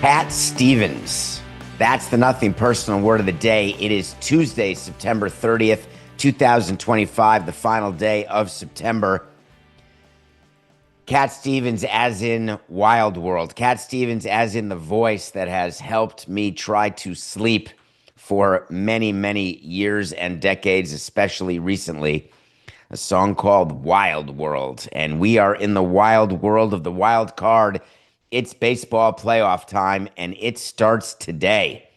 Cat Stevens. That's the Nothing Personal word of the day. It is Tuesday, September 30th, 2025, the final day of September. Cat Stevens as in Wild World. Cat Stevens as in the voice that has helped me try to sleep for many, many years and decades, especially recently. A song called Wild World. And we are in the wild world of the wild card. It's baseball playoff time, and it starts today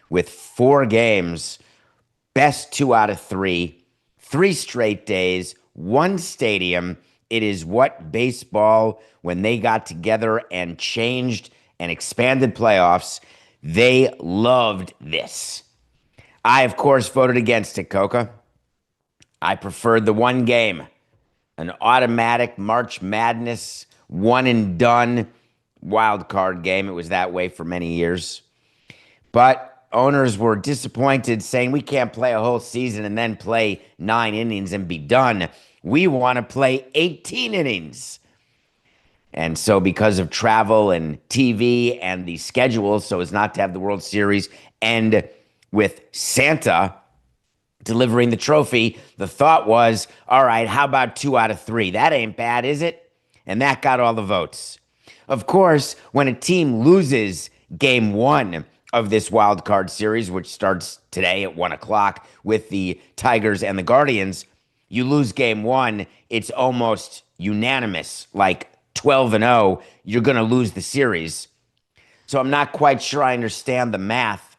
with 4 games, best 2 out of 3, 3 straight days, 1 stadium. It is what baseball, when they got together and changed and expanded playoffs, they loved this. I, of course, voted against it, Coca. I preferred the 1 game, an automatic March Madness, one and done wild card game. It was that way for many years. But owners were disappointed, saying we can't play a whole season and then play 9 innings and be done. We want to play 18 innings. And so because of travel and TV and the schedule, so as not to have the World Series end with Santa delivering the trophy, the thought was, all right, how about 2 out of 3? That ain't bad, is it? And that got all the votes. Of course, when a team loses game 1 of this wild card series, which starts today at 1 o'clock with the Tigers and the Guardians, you lose game 1, it's almost unanimous, like 12-0, you're going to lose the series. So I'm not quite sure I understand the math,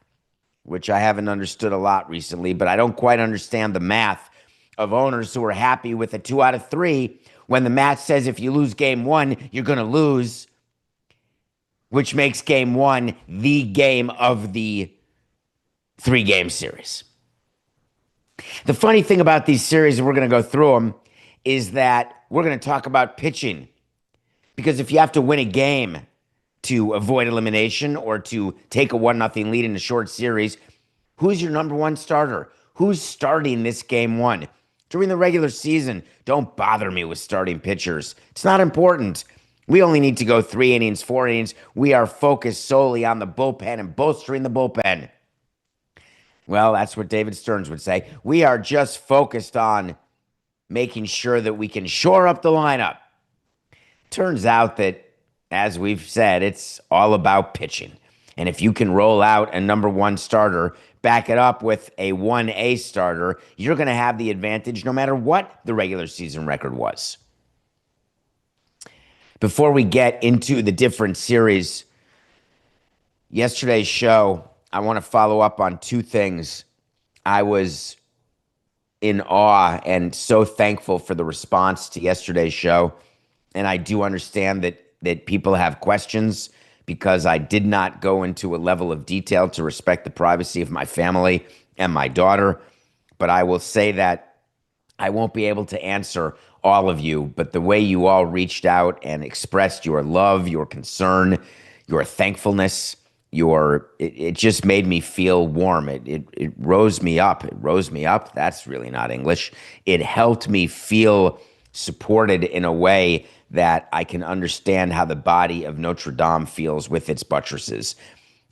which I haven't understood a lot recently, but I don't quite understand the math of owners who are happy with a 2 out of 3 when the math says if you lose game 1, you're going to lose, which makes game 1 the game of the 3-game series. The funny thing about these series, and we're going to go through them, is that we're going to talk about pitching. Because if you have to win a game to avoid elimination or to take a 1-0 lead in a short series, who's your number 1 starter? Who's starting this game 1? During the regular season, don't bother me with starting pitchers. It's not important. We only need to go 3 innings, 4 innings. We are focused solely on the bullpen and bolstering the bullpen. Well, that's what David Stearns would say. We are just focused on making sure that we can shore up the lineup. Turns out that, as we've said, it's all about pitching. And if you can roll out a number 1 starter, back it up with a 1A starter, you're going to have the advantage no matter what the regular season record was. Before we get into the different series, yesterday's show, I want to follow up on 2 things. I was in awe and so thankful for the response to yesterday's show. And I do understand that people have questions because I did not go into a level of detail to respect the privacy of my family and my daughter. But I will say that I won't be able to answer all of you, but the way you all reached out and expressed your love, your concern, your thankfulness, it just made me feel warm. It rose me up. It rose me up. That's really not English. It helped me feel supported in a way that I can understand how the body of Notre Dame feels with its buttresses.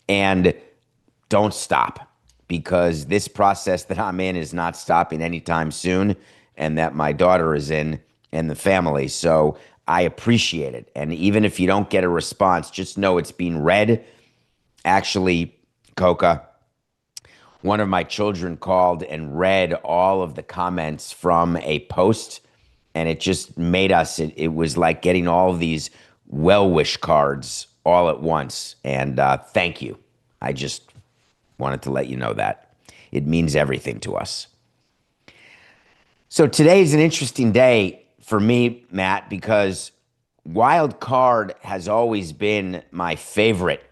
And don't stop, because this process that I'm in is not stopping anytime soon, and that my daughter is in, and the family. So I appreciate it. And even if you don't get a response, just know it's being read. Actually, Coca, one of my children called and read all of the comments from a post, and it just made us, it was like getting all of these well-wish cards all at once. And thank you. I just wanted to let you know that. It means everything to us. So today is an interesting day for me, Matt, because wild card has always been my favorite,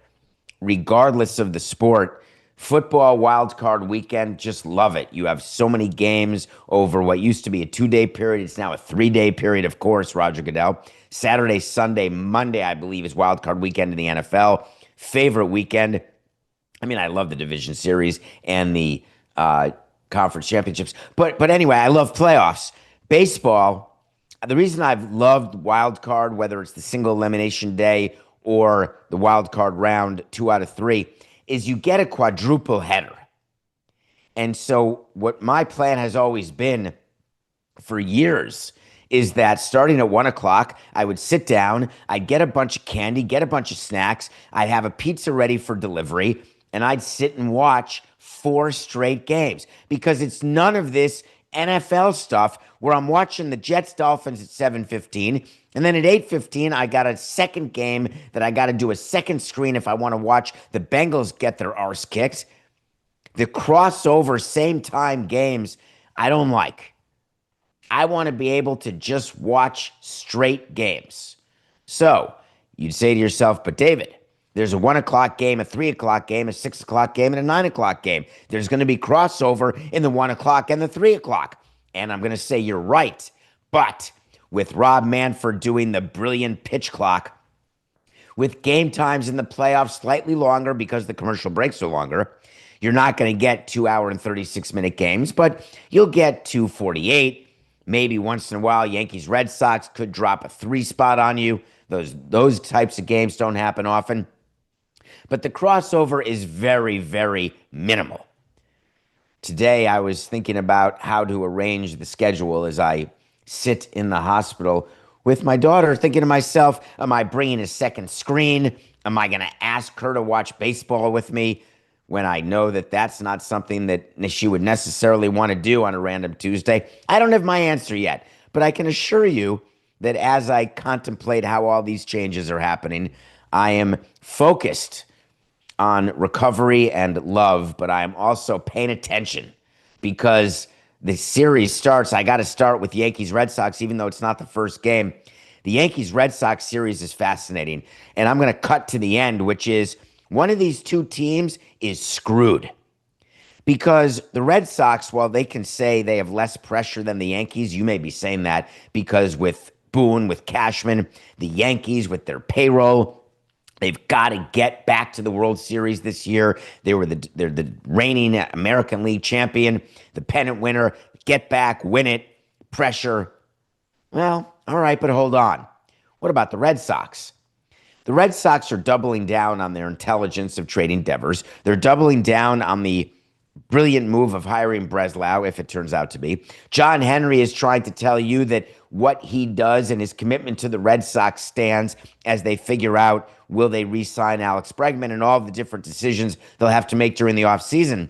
regardless of the sport. Football wild card weekend, just love it. You have so many games over what used to be a 2-day period. It's now a 3-day period, of course, Roger Goodell. Saturday, Sunday, Monday, I believe, is wild card weekend in the NFL. Favorite weekend. I mean, I love the division series and the conference championships. But anyway, I love playoffs. Baseball, the reason I've loved wild card, whether it's the single elimination day or the wild card round 2 out of 3 is you get a quadruple header. And so what my plan has always been for years is that starting at 1 o'clock, I would sit down, I'd get a bunch of candy, get a bunch of snacks, I'd have a pizza ready for delivery, and I'd sit and watch 4 straight games, because it's none of this NFL stuff where I'm watching the Jets Dolphins at 7:15, and then at 8:15 I got a second game that I got to do a second screen if I want to watch the Bengals get their arse kicked. The crossover same time games I don't like. I want to be able to just watch straight games. So you'd say to yourself, but David, there's a 1 o'clock game, a 3 o'clock game, a 6 o'clock game, and a 9 o'clock game. There's going to be crossover in the 1 o'clock and the 3 o'clock. And I'm going to say you're right. But with Rob Manfred doing the brilliant pitch clock, with game times in the playoffs slightly longer because the commercial breaks are longer, you're not going to get 2-hour and 36-minute games, but you'll get 2:48. Maybe once in a while, Yankees Red Sox could drop a 3 spot on you. Those types of games don't happen often. But the crossover is very, very minimal. Today, I was thinking about how to arrange the schedule as I sit in the hospital with my daughter, thinking to myself, am I bringing a second screen? Am I going to ask her to watch baseball with me when I know that that's not something that she would necessarily want to do on a random Tuesday? I don't have my answer yet, but I can assure you that as I contemplate how all these changes are happening, I am focused on recovery and love, but I am also paying attention because the series starts. I got to start with Yankees Red Sox, even though it's not the first game. The Yankees Red Sox series is fascinating, and I'm going to cut to the end, which is one of these two teams is screwed because the Red Sox, while they can say they have less pressure than the Yankees, you may be saying that because with Boone, with Cashman, the Yankees with their payroll, they've got to get back to the World Series this year. They're the reigning American League champion, the pennant winner. Get back, win it, pressure. Well, all right, but hold on. What about the Red Sox? The Red Sox are doubling down on their intelligence of trading Devers. They're doubling down on the brilliant move of hiring Breslau, if it turns out to be. John Henry is trying to tell you that what he does and his commitment to the Red Sox stands as they figure out, will they re-sign Alex Bregman and all the different decisions they'll have to make during the offseason.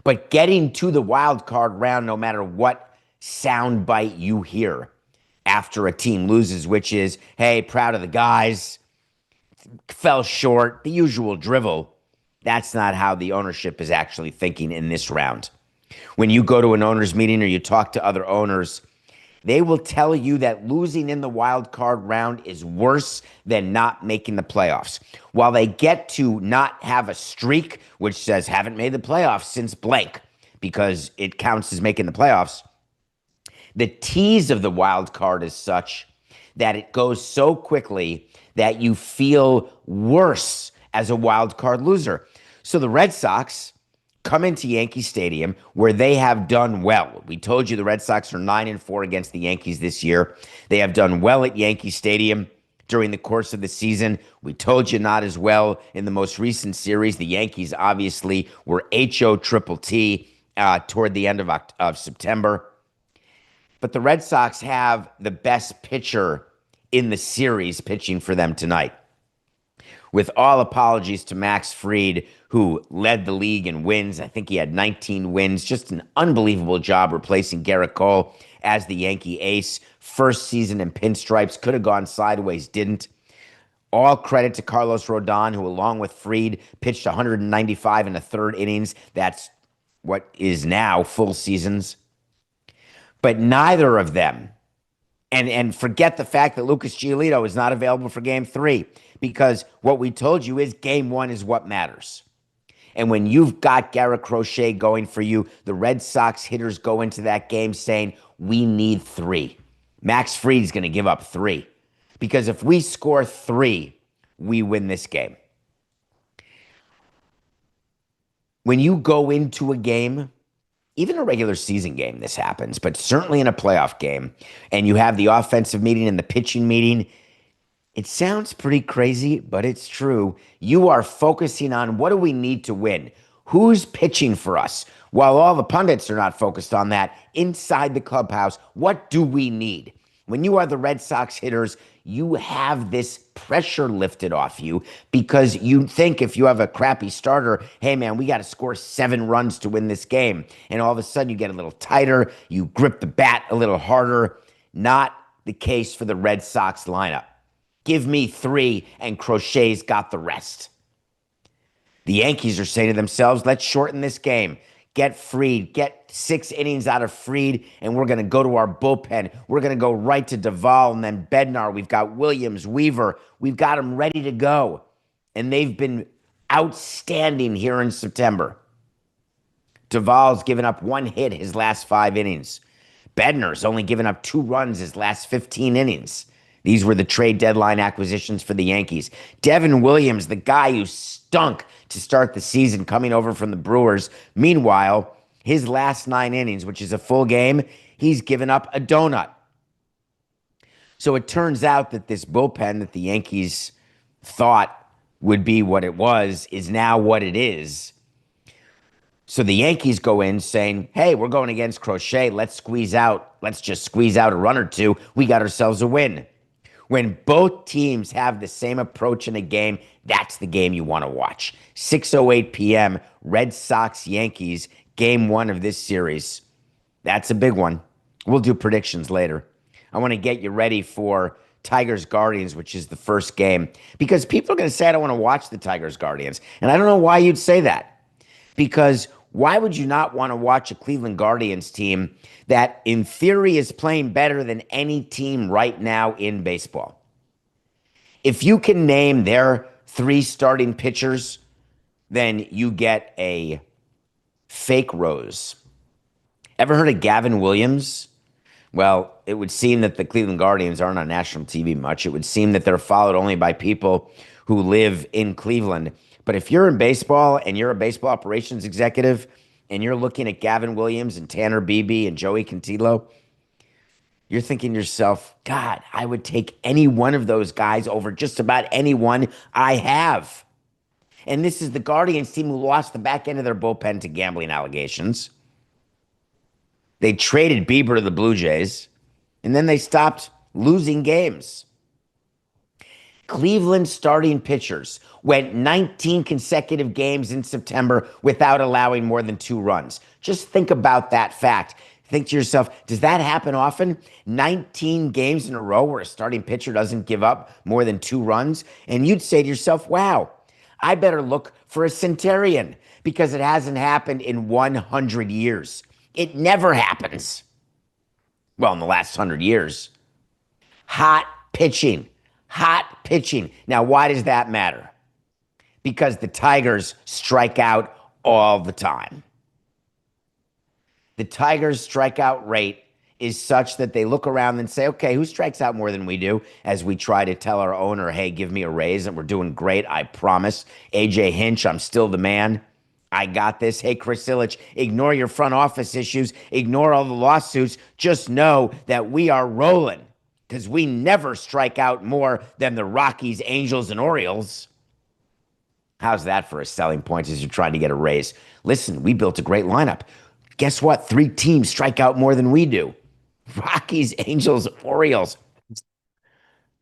But getting to the wild card round, no matter what soundbite you hear after a team loses, which is, hey, proud of the guys, fell short, the usual drivel. That's not how the ownership is actually thinking in this round. When you go to an owners meeting or you talk to other owners, they will tell you that losing in the wild card round is worse than not making the playoffs. While they get to not have a streak, which says haven't made the playoffs since blank, because it counts as making the playoffs, the tease of the wild card is such that it goes so quickly that you feel worse as a wild card loser. So the Red Sox come into Yankee Stadium where they have done well. We told you the Red Sox are 9-4 against the Yankees this year. They have done well at Yankee Stadium during the course of the season. We told you not as well in the most recent series. The Yankees obviously were HOTT toward the end of September. But the Red Sox have the best pitcher in the series pitching for them tonight. With all apologies to Max Fried, who led the league in wins. I think he had 19 wins. Just an unbelievable job replacing Garrett Cole as the Yankee ace. First season in pinstripes. Could have gone sideways, didn't. All credit to Carlos Rodon, who along with Fried pitched 195 in the third innings. That's what is now full seasons. But neither of them, and forget the fact that Lucas Giolito is not available for Game 3, because what we told you is Game 1 is what matters. And when you've got Garrett Crochet going for you, the Red Sox hitters go into that game saying, we need 3. Max Fried's going to give up 3. Because if we score 3, we win this game. When you go into a game, even a regular season game, this happens, but certainly in a playoff game, and you have the offensive meeting and the pitching meeting, It sounds pretty crazy, but it's true. You are focusing on what do we need to win? Who's pitching for us? While all the pundits are not focused on that, inside the clubhouse, what do we need? When you are the Red Sox hitters, you have this pressure lifted off you because you think if you have a crappy starter, hey man, we got to score 7 runs to win this game. And all of a sudden you get a little tighter, you grip the bat a little harder. Not the case for the Red Sox lineup. Give me 3, and Crochet's got the rest. The Yankees are saying to themselves, let's shorten this game. Get Fried, get 6 innings out of Fried, and we're going to go to our bullpen. We're going to go right to Duvall and then Bednar. We've got Williams, Weaver. We've got them ready to go. And they've been outstanding here in September. Duvall's given up 1 hit his last 5 innings. Bednar's only given up 2 runs his last 15 innings. These were the trade deadline acquisitions for the Yankees. Devin Williams, the guy who stunk to start the season coming over from the Brewers. Meanwhile, his last 9 innings, which is a full game, he's given up a donut. So it turns out that this bullpen that the Yankees thought would be what it was is now what it is. So the Yankees go in saying, hey, we're going against Crochet. Let's just squeeze out a run or 2. We got ourselves a win. When both teams have the same approach in a game, that's the game you want to watch. 6:08 p.m., Red Sox Yankees, game 1 of this series. That's a big one. We'll do predictions later. I want to get you ready for Tigers Guardians, which is the first game, because people are going to say, I don't want to watch the Tigers Guardians. And I don't know why you'd say that. Because why would you not want to watch a Cleveland Guardians team that in theory is playing better than any team right now in baseball? If you can name their 3 starting pitchers, then you get a fake rose. Ever heard of Gavin Williams? Well, it would seem that the Cleveland Guardians aren't on national TV much. It would seem that they're followed only by people who live in Cleveland. But if you're in baseball and you're a baseball operations executive and you're looking at Gavin Williams and Tanner Beebe and Joey Cantillo, you're thinking to yourself, God, I would take any one of those guys over just about anyone I have. And this is the Guardians team who lost the back end of their bullpen to gambling allegations. They traded Bieber to the Blue Jays, and then they stopped losing games. Cleveland starting pitchers went 19 consecutive games in September without allowing more than 2 runs. Just think about that fact. Think to yourself, does that happen often? 19 games in a row where a starting pitcher doesn't give up more than 2 runs? And you'd say to yourself, wow, I better look for a centenarian because it hasn't happened in 100 years. It never happens. Well, in the last 100 years. Hot pitching. Hot pitching. Now, why does that matter? Because the Tigers strike out all the time. The Tigers' strikeout rate is such that they look around and say, okay, who strikes out more than we do? As we try to tell our owner, hey, give me a raise, and we're doing great, I promise. AJ Hinch, I'm still the man. I got this. Hey, Chris Ilitch, ignore your front office issues. Ignore all the lawsuits. Just know that we are rolling because we never strike out more than the Rockies, Angels, and Orioles. How's that for a selling point as you're trying to get a raise? Listen, we built a great lineup. Guess what? 3 teams strike out more than we do. Rockies, Angels, Orioles.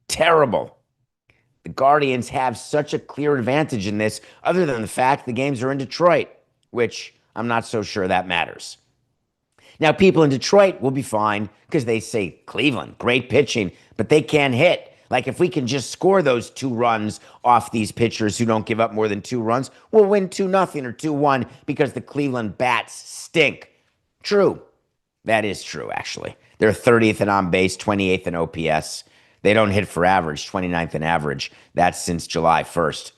Terrible. The Guardians have such a clear advantage in this, other than the fact the games are in Detroit, which I'm not so sure that matters. Now, people in Detroit will be fine because they say, Cleveland, great pitching, but they can't hit. Like, if we can just score those 2 runs off these pitchers who don't give up more than 2 runs, we'll win 2-0 or 2-1 because the Cleveland bats stink. True. That is true, actually. They're 30th in on base, 28th in OPS. They don't hit for average, 29th in average. That's since July 1st.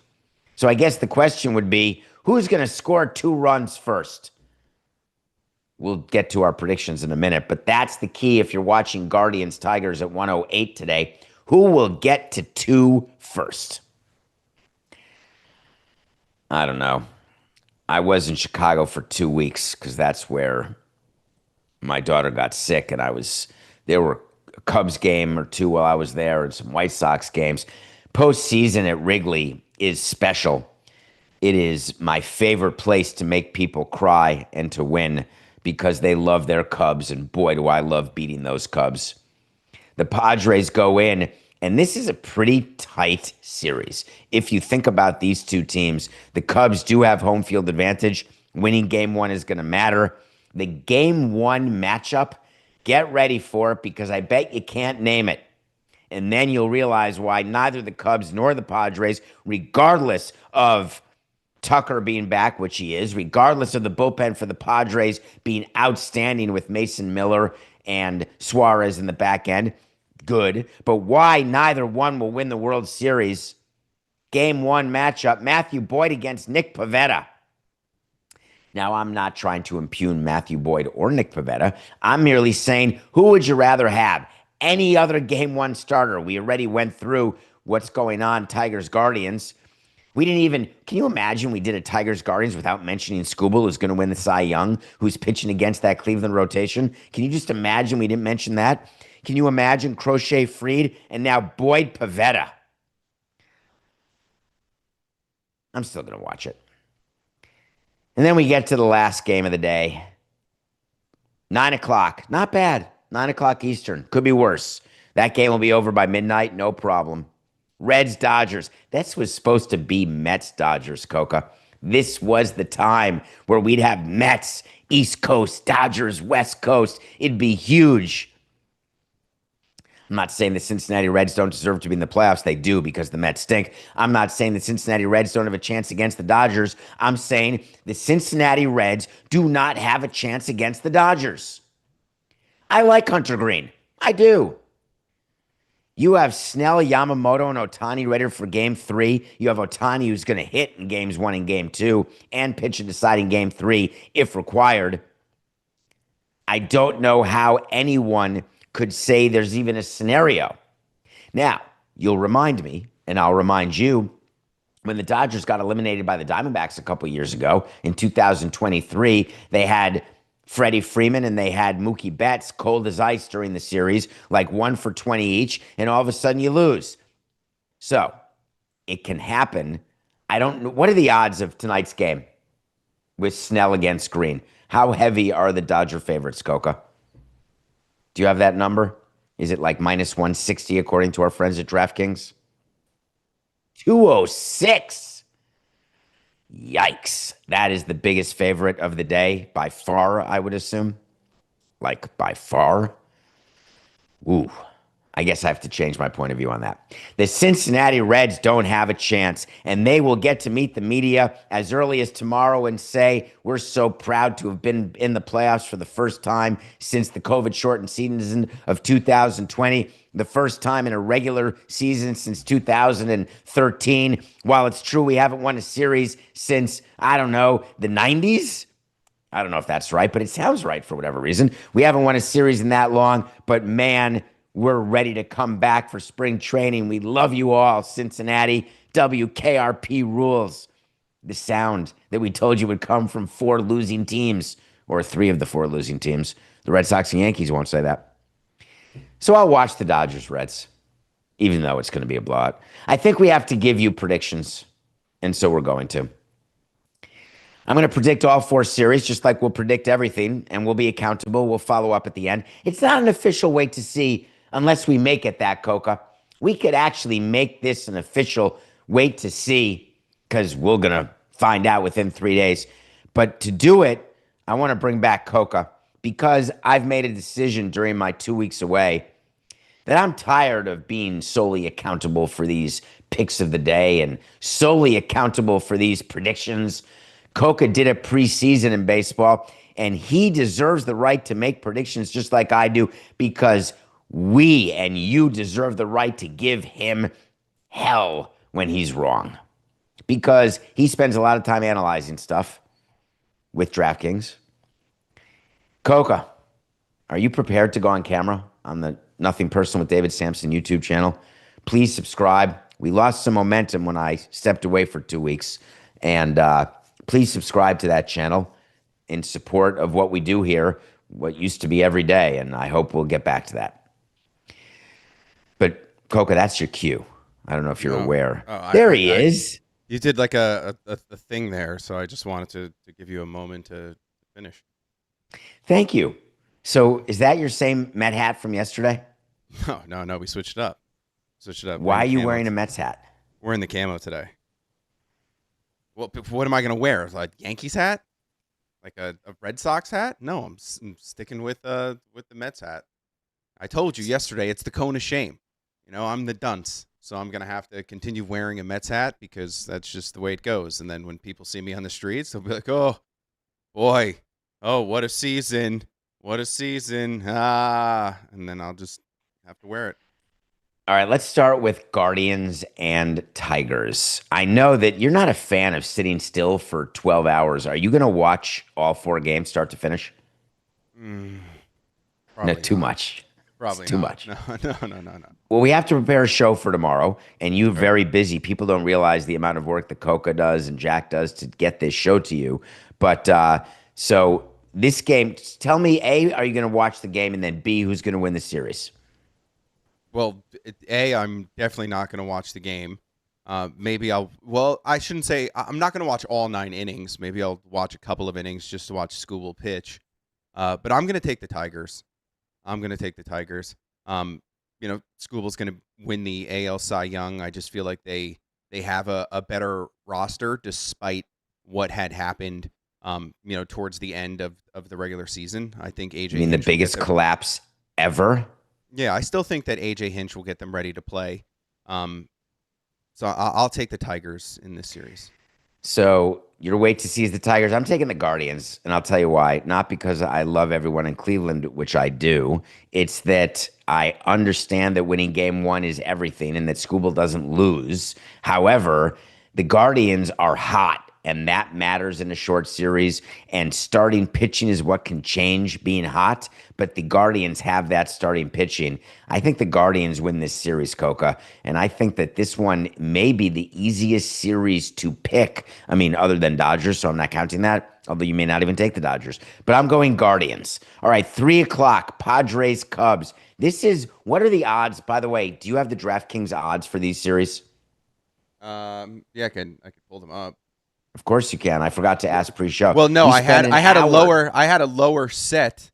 So I guess the question would be, who's going to score 2 runs first? We'll get to our predictions in a minute, but that's the key if you're watching Guardians Tigers at 1:08 today. Who will get to 2 first? I don't know. I was in Chicago for 2 weeks because that's where my daughter got sick, and there were a Cubs game or two while I was there and some White Sox games. Postseason at Wrigley is special. It is my favorite place to make people cry and to win because they love their Cubs, and boy, do I love beating those Cubs. The Padres go in, and this is a pretty tight series. If you think about these two teams, the Cubs do have home field advantage. Winning game one is going to matter. The game one matchup, get ready for it because I bet you can't name it. And then you'll realize why neither the Cubs nor the Padres, regardless of Tucker being back, which he is, regardless of the bullpen for the Padres being outstanding with Mason Miller and Suarez in the back end, good. But why neither one will win the World Series? Game one matchup, Matthew Boyd against Nick Pivetta. Now, I'm not trying to impugn Matthew Boyd or Nick Pivetta. I'm merely saying, who would you rather have? Any other game one starter? We already went through what's going on, Tigers Guardians. We didn't even, can you imagine we did a Tigers Guardians without mentioning Skubal, who's going to win the Cy Young, who's pitching against that Cleveland rotation? Can you just imagine we didn't mention that? Can you imagine Crochet Fried and now Boyd Pivetta? I'm still going to watch it. And then we get to the last game of the day. 9 o'clock. Not bad. 9 o'clock Eastern. Could be worse. That game will be over by midnight. No problem. Reds, Dodgers. This was supposed to be Mets, Dodgers, Coca. This was the time where we'd have Mets, East Coast, Dodgers, West Coast. It'd be huge. I'm not saying the Cincinnati Reds don't deserve to be in the playoffs. They do because the Mets stink. I'm not saying the Cincinnati Reds don't have a chance against the Dodgers. I'm saying the Cincinnati Reds do not have a chance against the Dodgers. I like Hunter Green. I do. You have Snell, Yamamoto, and Ohtani ready for game three. You have Ohtani who's going to hit in games one and game two and pitch a deciding game three if required. I don't know how anyone could say there's even a scenario. Now, you'll remind me, and I'll remind you, when the Dodgers got eliminated by the Diamondbacks a couple years ago in 2023, they had Freddie Freeman and they had Mookie Betts cold as ice during the series, like 1 for 20 each, and all of a sudden you lose. So, it can happen. I don't know. What are the odds of tonight's game with Snell against Green? How heavy are the Dodger favorites, Coca? Do you have that number? Is it like minus 160 according to our friends at DraftKings? 206. Yikes. That is the biggest favorite of the day by far, I would assume. Like by far. Ooh. I guess I have to change my point of view on that. The Cincinnati Reds don't have a chance, and they will get to meet the media as early as tomorrow and say, we're so proud to have been in the playoffs for the first time since the COVID-shortened season of 2020, the first time in a regular season since 2013. While it's true we haven't won a series since, I don't know, the 90s? I don't know if that's right, but it sounds right for whatever reason. We haven't won a series in that long, but man, we're ready to come back for spring training. We love you all, Cincinnati. WKRP rules. The sound that we told you would come from 4 losing teams, or 3 of the 4 losing teams. The Red Sox and Yankees won't say that. So I'll watch the Dodgers Reds, even though it's going to be a blowout. I think we have to give you predictions, and so we're going to. I'm going to predict all 4 series, just like we'll predict everything, and we'll be accountable. We'll follow up at the end. It's not an official way to see unless we make it that, Coca. We could actually make this an official wait to see because we're going to find out within 3 days. But to do it, I want to bring back Coca because I've made a decision during my 2 weeks away that I'm tired of being solely accountable for these picks of the day and solely accountable for these predictions. Coca did it preseason in baseball, and he deserves the right to make predictions just like I do because we and you deserve the right to give him hell when he's wrong because he spends a lot of time analyzing stuff with DraftKings. Coca, are you prepared to go on camera on the Nothing Personal with David Samson YouTube channel? Please subscribe. We lost some momentum when I stepped away for 2 weeks, and please subscribe to that channel in support of what we do here, what used to be every day, and I hope we'll get back to that. Coca, that's your cue. I don't know if you're No. aware. Oh, There he is. you did like a thing there, so I just wanted to give you a moment to finish. Thank you. So, is that your same Met hat from yesterday? No, we switched it up. Switched it up. Why are you wearing a Mets hat? We're in the camo today. Well, what am I gonna wear? Like Yankees hat? Like a Red Sox hat? No, I'm sticking with the Mets hat. I told you yesterday it's the cone of shame. I'm the dunce, so I'm gonna have to continue wearing a Mets hat because that's just the way it goes. And then when people see me on the streets, they'll be like, "Oh boy, oh what a season, what a season!" And then I'll just have to wear it. All right, let's start with Guardians and Tigers. I know that you're not a fan of sitting still for 12 hours. Are you going to watch all four games start to finish? Mm, No, probably too not. much. It's Probably too not. much. No, no, no, no, no. Well, we have to prepare a show for tomorrow, and you're Okay. very busy. People don't realize the amount of work that Coca does and Jack does to get this show to you. But so this game, tell me, A, are you going to watch the game? And then B, who's going to win the series? Well, I'm definitely not going to watch the game. Maybe I'll. Well, I shouldn't say I'm not going to watch all 9 innings. Maybe I'll watch a couple of innings just to watch Skubal pitch. But I'm going to take the Tigers. I'm going to take the Tigers. Skubal's going to win the AL Cy Young. I just feel like they have a better roster despite what had happened. Towards the end of the regular season. I think I AJ mean, the Hinch will get biggest them. collapse ever. Yeah, I still think that AJ Hinch will get them ready to play. So I'll take the Tigers in this series. So your wait to see is the Tigers. I'm taking the Guardians, and I'll tell you why. Not because I love everyone in Cleveland, which I do. It's that I understand that winning game one is everything and that Skubal doesn't lose. However, the Guardians are hot, and that matters in a short series. And starting pitching is what can change being hot. But the Guardians have that starting pitching. I think the Guardians win this series, Coca. And I think that this one may be the easiest series to pick. I mean, other than Dodgers, so I'm not counting that. Although you may not even take the Dodgers. But I'm going Guardians. All right, 3 o'clock, Padres, Cubs. What are the odds? By the way, do you have the DraftKings odds for these series? Yeah, I could pull them up. Of course you can. I forgot to ask pre-show. Well, no, We I had spent an I had a hour. lower set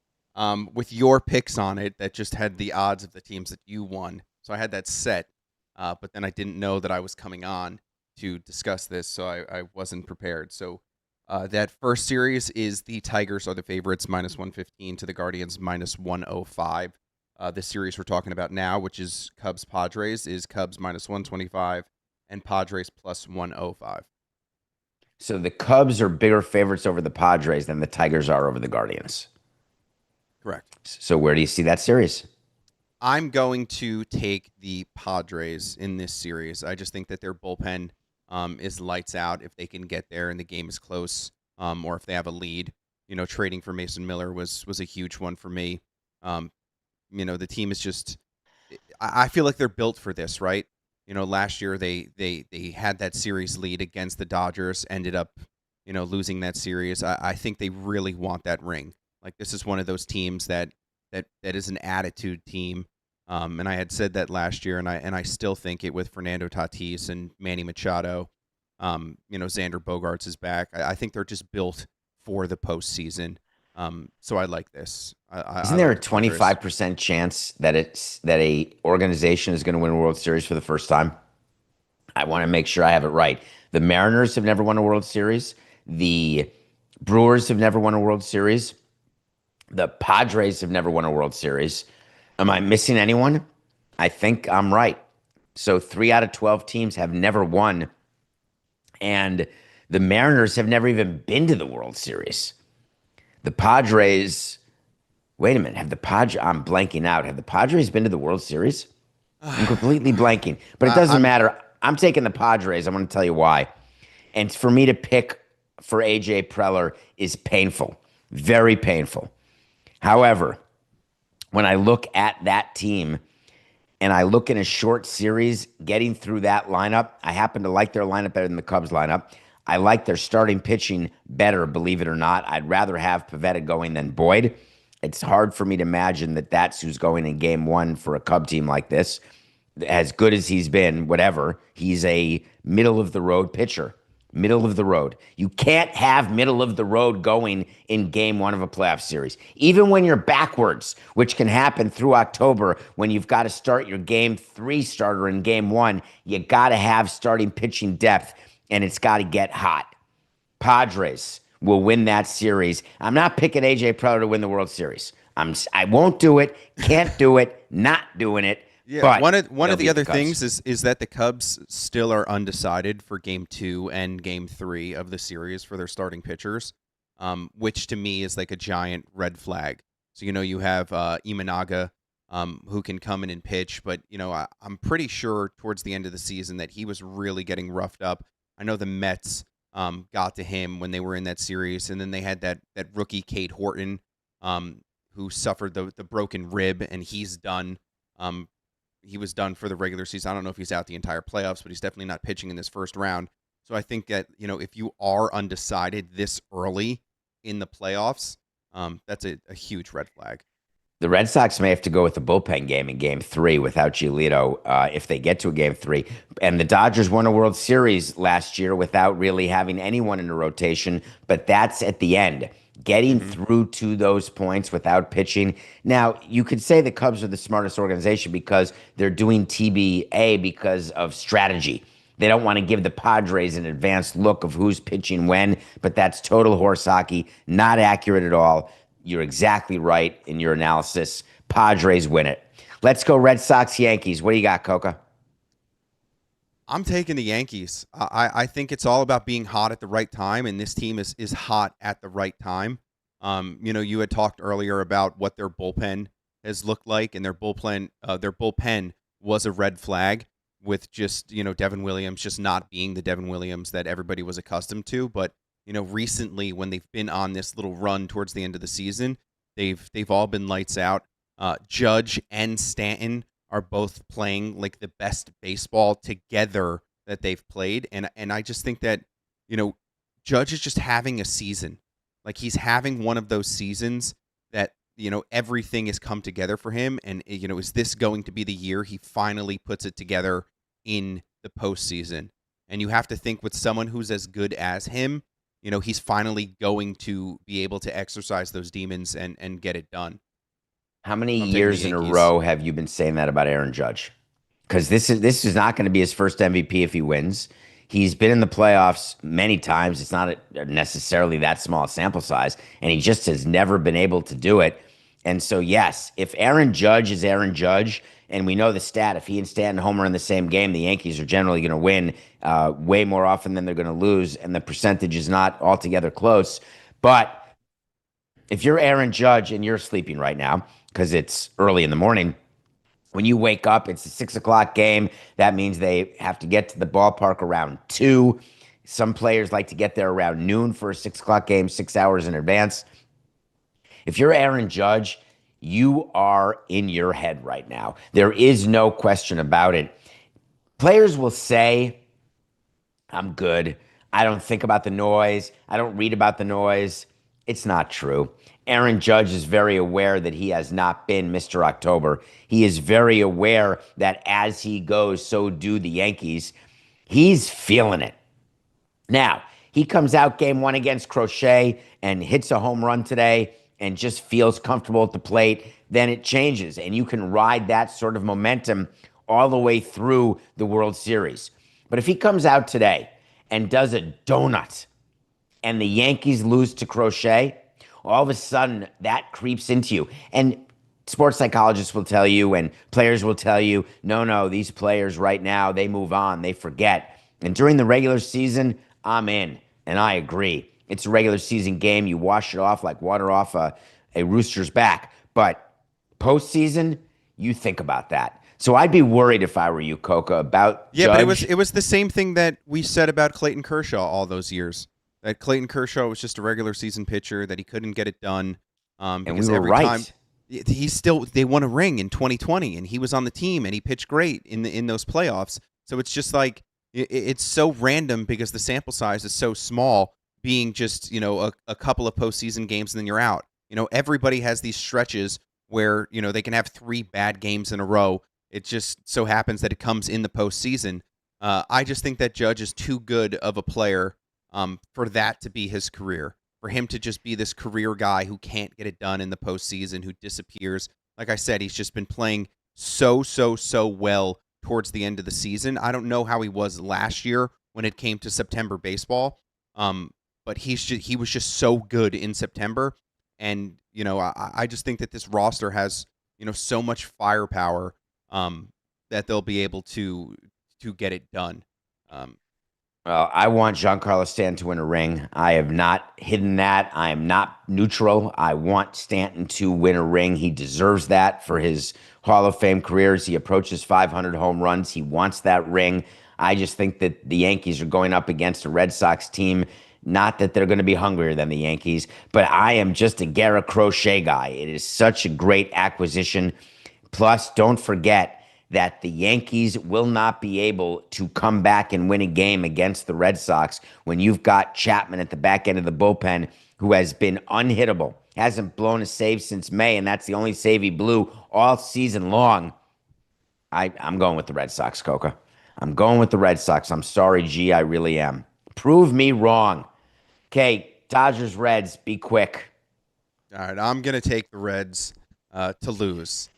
with your picks on it that just had the odds of the teams that you won. So I had that set, but then I didn't know that I was coming on to discuss this, so I wasn't prepared. So that first series is the Tigers are the favorites -115 to the Guardians -105. The series we're talking about now, which is Cubs Padres, is Cubs -125 and Padres +105. So the Cubs are bigger favorites over the Padres than the Tigers are over the Guardians. Correct. So where do you see that series? I'm going to take the Padres in this series. I just think that their bullpen is lights out if they can get there and the game is close, or if they have a lead. Trading for Mason Miller was a huge one for me. The team is just. I feel like they're built for this, right? Last year they had that series lead against the Dodgers, ended up, losing that series. I think they really want that ring. Like this is one of those teams that is an attitude team. And I had said that last year, and I still think it with Fernando Tatis and Manny Machado. Xander Bogaerts is back. I think they're just built for the postseason. So I like this. I Isn't there like a the Padres. 25% chance that a organization is going to win a World Series for the first time? I want to make sure I have it right. The Mariners have never won a World Series. The Brewers have never won a World Series. The Padres have never won a World Series. Am I missing anyone? I think I'm right. So 3 out of 12 teams have never won. And the Mariners have never even been to the World Series. The Padres, wait a minute, I'm blanking out. Have the Padres been to the World Series? I'm completely blanking, but it doesn't I'm matter. I'm taking the Padres. I'm going to tell you why. And for me to pick for AJ Preller is painful, very painful. However, when I look at that team and I look in a short series, getting through that lineup, I happen to like their lineup better than the Cubs lineup. I like their starting pitching better, believe it or not. I'd rather have Pivetta going than Boyd. It's hard for me to imagine that that's who's going in game one for a Cub team like this. as good as he's been, whatever, he's a middle of the road pitcher. Middle of the road. You can't have middle of the road going in game one of a playoff series. Even when you're backwards, which can happen through October when you've got to start your game three starter in game one, you got to have starting pitching depth and it's got to get hot. Padres will win that series. I'm not picking AJ Preller to win the World Series. I won't do it, can't do it, not doing it. Yeah, but one of the other things is that the Cubs still are undecided for Game 2 and Game 3 of the series for their starting pitchers, which to me is like a giant red flag. So, you have Imanaga, who can come in and pitch, but, I'm pretty sure towards the end of the season that he was really getting roughed up. I know the Mets got to him when they were in that series, and then they had that rookie Cade Horton, who suffered the broken rib, and he's done. He was done for the regular season. I don't know if he's out the entire playoffs, but he's definitely not pitching in this first round. So I think that, if you are undecided this early in the playoffs, that's a huge red flag. The Red Sox may have to go with the bullpen game in game 3 without Giolito if they get to a game 3. And the Dodgers won a World Series last year without really having anyone in the rotation, but that's at the end. Getting through to those points without pitching. Now, you could say the Cubs are the smartest organization because they're doing TBA because of strategy. They don't want to give the Padres an advanced look of who's pitching when, but that's total horse hockey, not accurate at all. You're exactly right in your analysis. Padres win it. Let's go Red Sox, Yankees. What do you got, Coca? I'm taking the Yankees. I think it's all about being hot at the right time, and this team is hot at the right time. You had talked earlier about what their bullpen has looked like, and their bullpen was a red flag with just, Devin Williams just not being the Devin Williams that everybody was accustomed to. But, recently when they've been on this little run towards the end of the season, they've all been lights out. Judge and Stanton are both playing like the best baseball together that they've played. And I just think that, Judge is just having a season. Like he's having one of those seasons that, everything has come together for him. And, is this going to be the year he finally puts it together in the postseason? And you have to think with someone who's as good as him, he's finally going to be able to exercise those demons and get it done. How many years in a row have you been saying that about Aaron Judge? Because this is not going to be his first MVP if he wins. He's been in the playoffs many times. It's not necessarily that small a sample size, and he just has never been able to do it. And so, yes, if Aaron Judge is Aaron Judge, and we know the stat, if he and Stanton homer in the same game, the Yankees are generally going to win way more often than they're going to lose, and the percentage is not altogether close. But if you're Aaron Judge and you're sleeping right now, because it's early in the morning, when you wake up, it's a 6 o'clock game. That means they have to get to the ballpark around 2. Some players like to get there around noon for a 6 o'clock game, 6 hours in advance. If you're Aaron Judge, you are in your head right now. There is no question about it. Players will say, I'm good. I don't think about the noise. I don't read about the noise. It's not true. Aaron Judge is very aware that he has not been Mr. October. He is very aware that as he goes, so do the Yankees. He's feeling it. Now, he comes out game 1 against Crochet and hits a home run today and just feels comfortable at the plate, then it changes. And you can ride that sort of momentum all the way through the World Series. But if he comes out today and does a donut and the Yankees lose to Crochet, all of a sudden that creeps into you. And sports psychologists will tell you and players will tell you, no, these players right now, they move on, they forget. And during the regular season, I'm in, and I agree. It's a regular season game. You wash it off like water off a rooster's back. But postseason, you think about that. So I'd be worried if I were you, Coca, about Judge. But it was the same thing that we said about Clayton Kershaw all those years. That Clayton Kershaw was just a regular season pitcher, that he couldn't get it done. And we were right. They won a ring in 2020, and he was on the team, and he pitched great in those playoffs. So it's just like, it's so random because the sample size is so small, being just, a couple of postseason games and then you're out. Everybody has these stretches where, they can have 3 bad games in a row It just so happens that it comes in the postseason. I just think that Judge is too good of a player for that to be his career. For him to just be this career guy who can't get it done in the postseason, who disappears. Like I said, he's just been playing so well towards the end of the season. I don't know how he was last year when it came to September baseball, but he was just so good in September. And, I just think that this roster has, so much firepower that they'll be able to get it done. Well, I want Giancarlo Stanton to win a ring. I have not hidden that. I am not neutral. I want Stanton to win a ring. He deserves that for his Hall of Fame career as he approaches 500 home runs. He wants that ring. I just think that the Yankees are going up against a Red Sox team. Not that they're going to be hungrier than the Yankees, but I am just a Garrett Crochet guy. It is such a great acquisition. Plus, don't forget that the Yankees will not be able to come back and win a game against the Red Sox when you've got Chapman at the back end of the bullpen who has been unhittable, hasn't blown a save since May, and that's the only save he blew all season long. I'm going with the Red Sox, Coca. I'm going with the Red Sox. I'm sorry, G, I really am. Prove me wrong. Okay, Dodgers, Reds, be quick. All right, I'm going to take the Reds to lose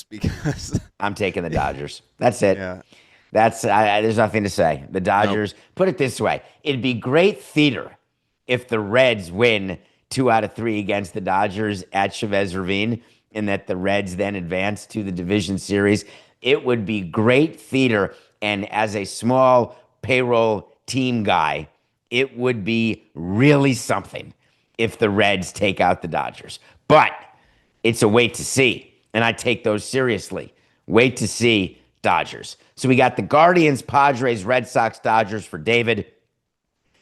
because I'm taking the Dodgers. That's it. Yeah. There's nothing to say. The Dodgers, Put it this way. It'd be great theater if the Reds win 2 out of 3 against the Dodgers at Chavez Ravine and that the Reds then advance to the division series. It would be great theater. And as a small payroll team guy, it would be really something if the Reds take out the Dodgers. But it's a wait to see. And I take those seriously. Wait to see, Dodgers. So we got the Guardians, Padres, Red Sox, Dodgers for David.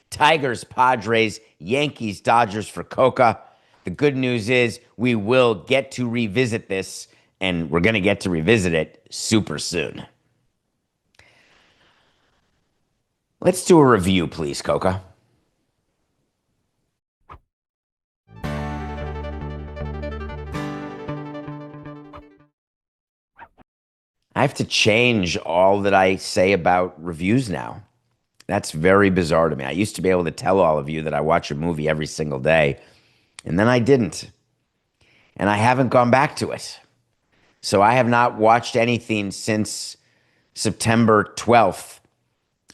Tigers, Padres, Yankees, Dodgers for Coca. The good news is we will get to revisit this, and we're going to get to revisit it super soon. Let's do a review, please, Coca. I have to change all that I say about reviews now. That's very bizarre to me. I used to be able to tell all of you that I watch a movie every single day, and then I didn't. And I haven't gone back to it. So I have not watched anything since September 12th.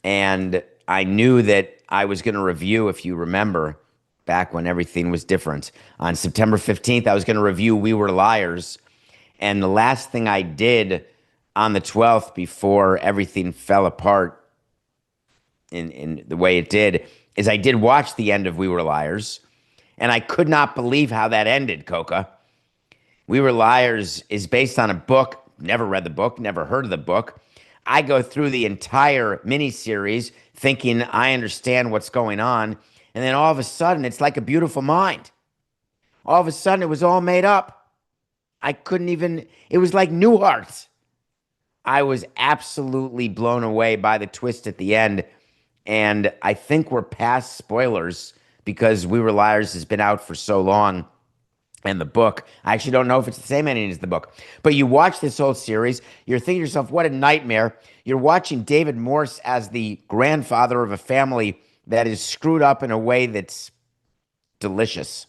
And I knew that I was going to review, if you remember, back when everything was different. On September 15th, I was going to review We Were Liars. And the last thing I did on the 12th before everything fell apart in the way it did is I did watch the end of We Were Liars, and I could not believe how that ended, Coca. We Were Liars is based on a book. Never read the book, never heard of the book. I go through the entire miniseries thinking I understand what's going on, and then all of a sudden, it's like A Beautiful Mind. All of a sudden, it was all made up. I couldn't even, it was like Newhart. I was absolutely blown away by the twist at the end. And I think we're past spoilers because We Were Liars has been out for so long. And the book, I actually don't know if it's the same ending as the book. But you watch this whole series, you're thinking to yourself, what a nightmare. You're watching David Morse as the grandfather of a family that is screwed up in a way that's delicious.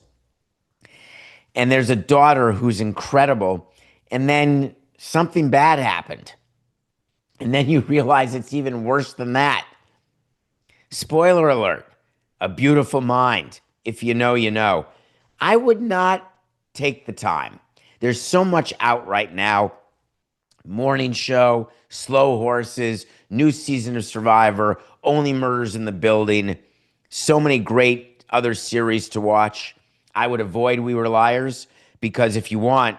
And there's a daughter who's incredible. And then something bad happened. And then you realize it's even worse than that. Spoiler alert, A Beautiful Mind. If you know, you know. I would not take the time. There's so much out right now. Morning Show, Slow Horses, new season of Survivor, Only Murders in the Building. So many great other series to watch. I would avoid We Were Liars because if you want,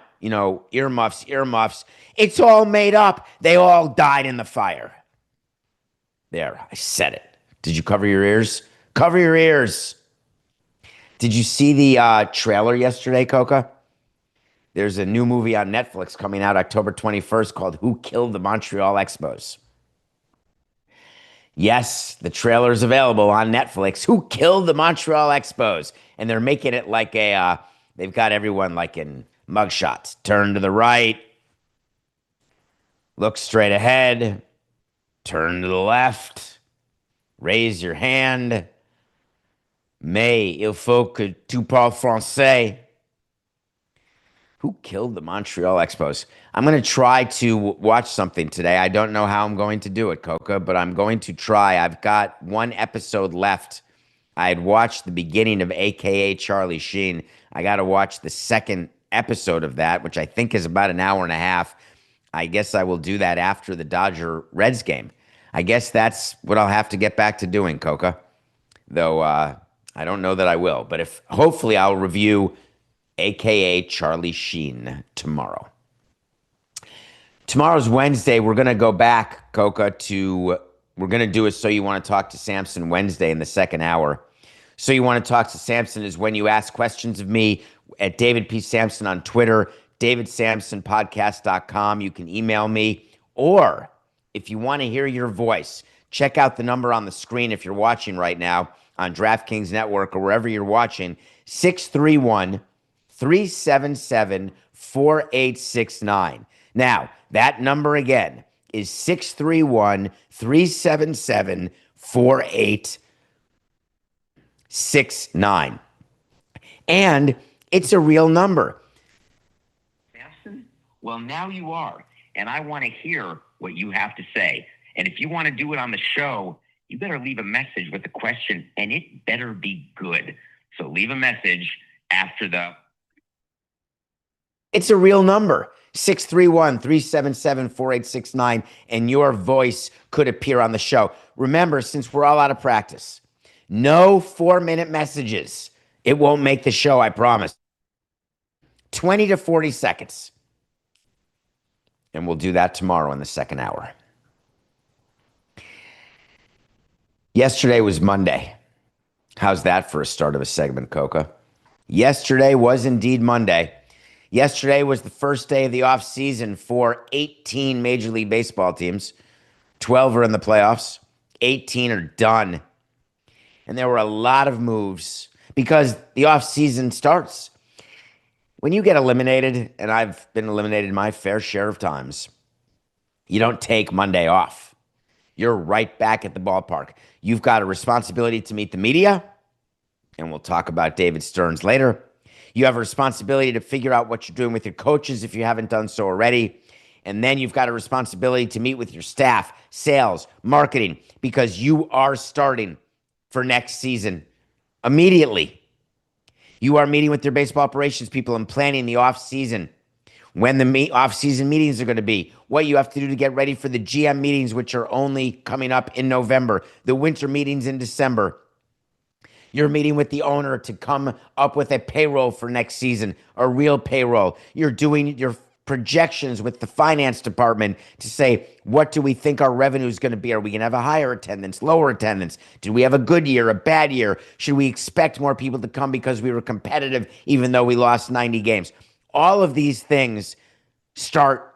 earmuffs, it's all made up. They all died in the fire. There, I said it. Did you cover your ears? Cover your ears. Did you see the trailer yesterday, Coca? There's a new movie on Netflix coming out October 21st called Who Killed the Montreal Expos? Yes, the trailer's available on Netflix. Who Killed the Montreal Expos? And they're making it like they've got everyone like in mugshots. Turn to the right. Look straight ahead. Turn to the left. Raise your hand. Mais il faut que tu parles français. Who killed the Montreal Expos? I'm going to try to watch something today. I don't know how I'm going to do it, Coca, but I'm going to try. I've got one episode left. I had watched the beginning of AKA Charlie Sheen. I got to watch the second episode of that, which I think is about an hour and a half. I guess I will do that after the Dodger Reds game. I guess that's what I'll have to get back to doing, Coca. Though I don't know that I will. But if hopefully I'll review AKA Charlie Sheen tomorrow. Tomorrow's Wednesday. We're going to go back, Coca, we're going to do it So You Want to Talk to Samson Wednesday in the second hour. So You Want to Talk to Samson is when you ask questions of me at David P. Samson on Twitter, davidsamsonpodcast.com. You can email me, or if you want to hear your voice, check out the number on the screen if you're watching right now on DraftKings Network or wherever you're watching, 631-377-4869. Now, that number again is 631-377-4869. And it's a real number. Samson? Well, now you are. And I want to hear what you have to say. And if you want to do it on the show, you better leave a message with a question, and it better be good. So leave a message after the... It's a real number, 631-377-4869, and your voice could appear on the show. Remember, since we're all out of practice, no 4-minute messages. It won't make the show, I promise. 20 to 40 seconds. And we'll do that tomorrow in the second hour. Yesterday was Monday. How's that for a start of a segment, Coca? Yesterday was indeed Monday. Yesterday was the first day of the offseason for 18 Major League Baseball teams. 12 are in the playoffs. 18 are done. And there were a lot of moves because the offseason starts. When you get eliminated, and I've been eliminated my fair share of times, you don't take Monday off. You're right back at the ballpark. You've got a responsibility to meet the media, and we'll talk about David Stearns later. You have a responsibility to figure out what you're doing with your coaches if you haven't done so already. And then you've got a responsibility to meet with your staff, sales, marketing, because you are starting for next season immediately. You are meeting with your baseball operations people and planning the off-season, when the off-season meetings are going to be, what you have to do to get ready for the GM meetings, which are only coming up in November, the winter meetings in December. You're meeting with the owner to come up with a payroll for next season, a real payroll. You're doing your projections with the finance department to say, what do we think our revenue is going to be? Are we going to have a higher attendance, lower attendance? Did we have a good year, a bad year? Should we expect more people to come because we were competitive even though we lost 90 games? All of these things start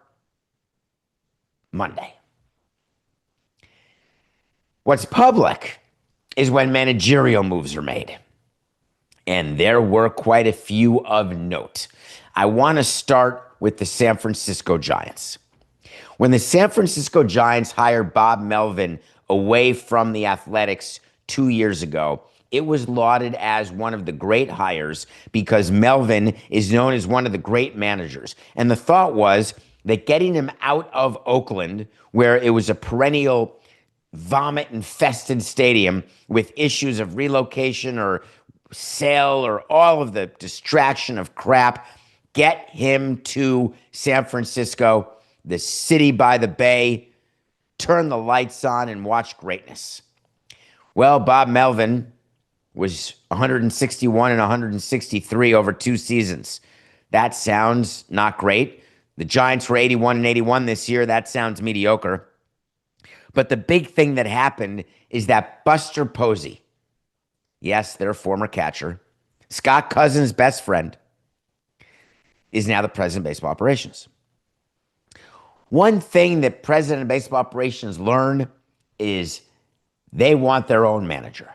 Monday. What's public is when managerial moves are made. And there were quite a few of note. I want to start with the San Francisco Giants. When the San Francisco Giants hired Bob Melvin away from the Athletics 2 years ago, it was lauded as one of the great hires because Melvin is known as one of the great managers. And the thought was that getting him out of Oakland, where it was a perennial vomit-infested stadium with issues of relocation or sale or all of the distraction of crap, get him to San Francisco, the city by the bay, turn the lights on and watch greatness. Well, Bob Melvin was 161 and 163 over 2 seasons. That sounds not great. The Giants were 81 and 81 this year. That sounds mediocre. But the big thing that happened is that Buster Posey, yes, their former catcher, Scott Cousins' best friend, is now the president of baseball operations. One thing that president of baseball operations learned is they want their own manager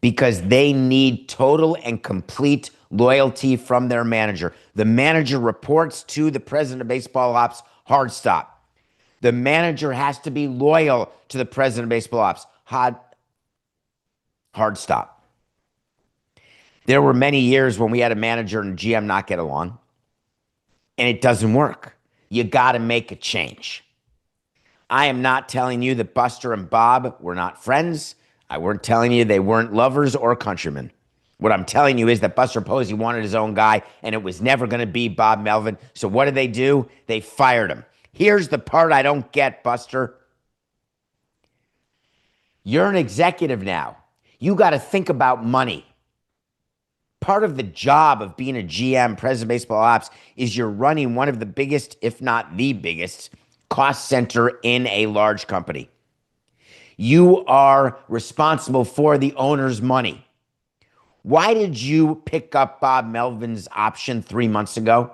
because they need total and complete loyalty from their manager. The manager reports to the president of baseball ops, hard stop. The manager has to be loyal to the president of baseball ops. Hard stop. There were many years when we had a manager and a GM not get along, and it doesn't work. You got to make a change. I am not telling you that Buster and Bob were not friends. I weren't telling you they weren't lovers or countrymen. What I'm telling you is that Buster Posey wanted his own guy, and it was never going to be Bob Melvin. So what did they do? They fired him. Here's the part I don't get, Buster. You're an executive now. You got to think about money. Part of the job of being a GM, president of baseball ops, is you're running one of the biggest, if not the biggest, cost center in a large company. You are responsible for the owner's money. Why did you pick up Bob Melvin's option 3 months ago?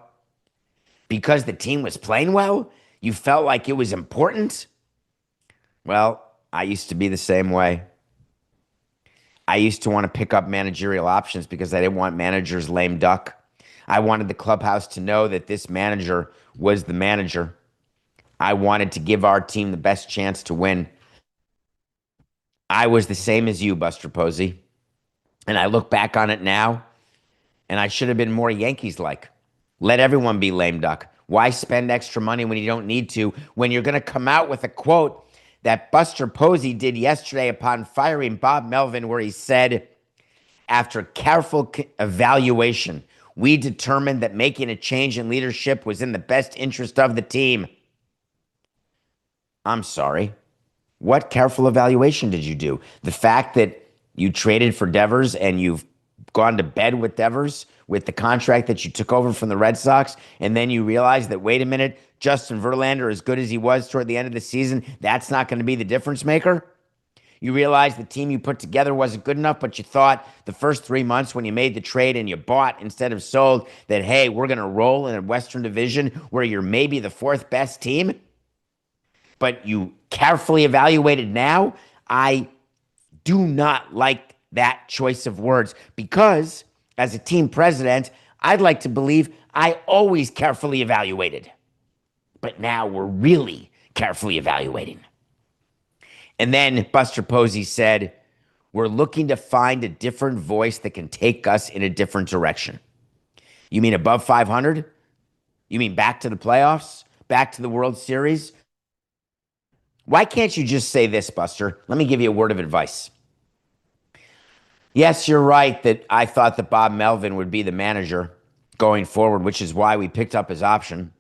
Because the team was playing well? You felt like it was important? Well, I used to be the same way. I used to want to pick up managerial options because I didn't want managers lame duck. I wanted the clubhouse to know that this manager was the manager. I wanted to give our team the best chance to win. I was the same as you, Buster Posey. And I look back on it now, and I should have been more Yankees-like. Let everyone be lame duck. Why spend extra money when you don't need to, when you're going to come out with a quote that Buster Posey did yesterday upon firing Bob Melvin, where he said, after careful evaluation, we determined that making a change in leadership was in the best interest of the team. I'm sorry. What careful evaluation did you do? The fact that you traded for Devers and you've gone to bed with Devers with the contract that you took over from the Red Sox, and then you realize that, wait a minute, Justin Verlander, as good as he was toward the end of the season, that's not going to be the difference maker? You realize the team you put together wasn't good enough, but you thought the first 3 months when you made the trade and you bought instead of sold that, hey, we're going to roll in a Western Division where you're maybe the fourth best team? But you carefully evaluated now? I do not like that choice of words because as a team president, I'd like to believe I always carefully evaluated. But now we're really carefully evaluating. And then Buster Posey said, we're looking to find a different voice that can take us in a different direction. You mean above 500? You mean back to the playoffs? Back to the World Series? Why can't you just say this, Buster? Let me give you a word of advice. Yes, you're right that I thought that Bob Melvin would be the manager going forward, which is why we picked up his option.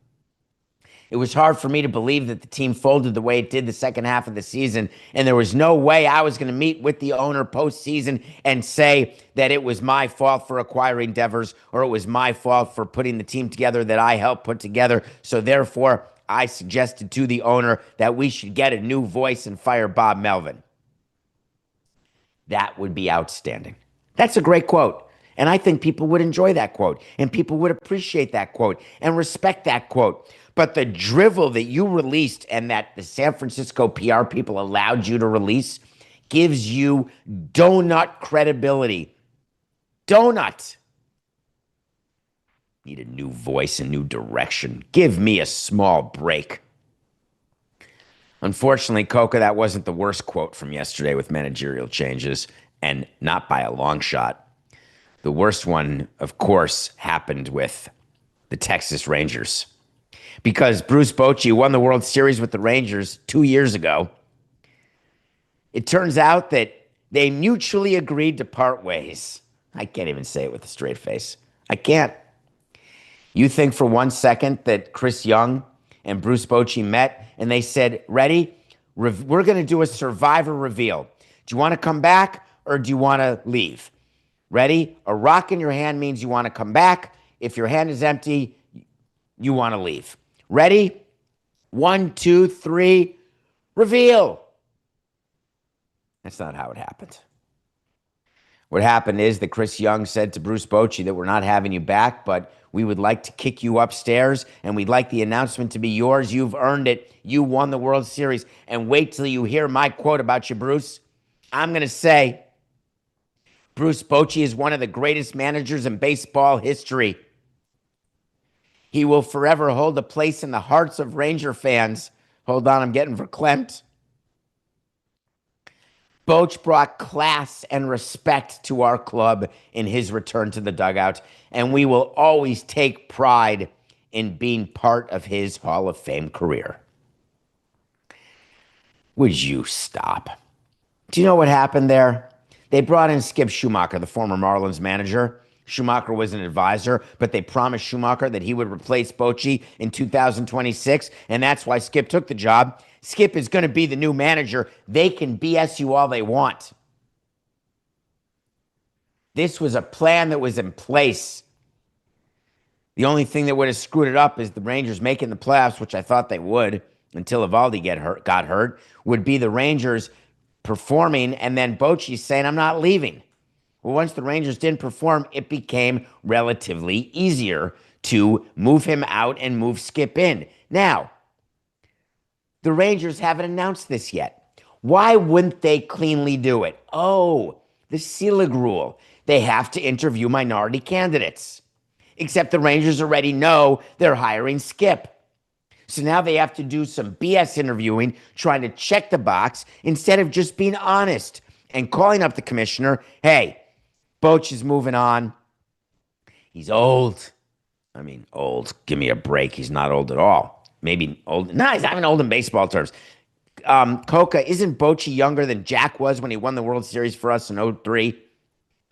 It was hard for me to believe that the team folded the way it did the second half of the season, and there was no way I was going to meet with the owner postseason and say that it was my fault for acquiring Devers or it was my fault for putting the team together that I helped put together. So therefore, I suggested to the owner that we should get a new voice and fire Bob Melvin. That would be outstanding. That's a great quote. And I think people would enjoy that quote. And people would appreciate that quote and respect that quote. But the drivel that you released and that the San Francisco PR people allowed you to release gives you donut credibility. Donut. Need a new voice, a new direction. Give me a small break. Unfortunately, Coca, that wasn't the worst quote from yesterday with managerial changes, and not by a long shot. The worst one, of course, happened with the Texas Rangers. Because Bruce Bochy won the World Series with the Rangers 2 years ago. It turns out that they mutually agreed to part ways. I can't even say it with a straight face. I can't. You think for 1 second that Chris Young and Bruce Bochy met and they said, ready? We're going to do a survivor reveal. Do you want to come back or do you want to leave? Ready? A rock in your hand means you want to come back. If your hand is empty, you want to leave. Ready? 1, 2, 3, reveal. That's not how it happened. What happened is that Chris Young said to Bruce Bochy that we're not having you back, but we would like to kick you upstairs, and we'd like the announcement to be yours. You've earned it. You won the World Series. And wait till you hear my quote about you, Bruce. I'm going to say, Bruce Bochy is one of the greatest managers in baseball history. He will forever hold a place in the hearts of Ranger fans Hold on, I'm getting verklempt. Boch brought class and respect to our club in his return to the dugout, and we will always take pride in being part of his Hall of Fame career. Would you stop? Do you know what happened there? They brought in Skip Schumacher, the former Marlins manager. Schumacher was an advisor, but they promised Schumacher that he would replace Bochy in 2026, and that's why Skip took the job. Skip is going to be the new manager. They can BS you all they want. This was a plan that was in place. The only thing that would have screwed it up is the Rangers making the playoffs, which I thought they would until Eovaldi got hurt, would be the Rangers performing and then Bochy saying, I'm not leaving. Well, once the Rangers didn't perform, it became relatively easier to move him out and move Skip in. Now, the Rangers haven't announced this yet. Why wouldn't they cleanly do it? Oh, the Selig rule. They have to interview minority candidates. Except the Rangers already know they're hiring Skip. So now they have to do some BS interviewing, trying to check the box instead of just being honest and calling up the commissioner. Hey, Boch is moving on. He's old. I mean, old. Give me a break. He's not old at all. Maybe old. No, he's not even old in baseball terms. Coca, isn't Bochy younger than Jack was when he won the World Series for us in 2003?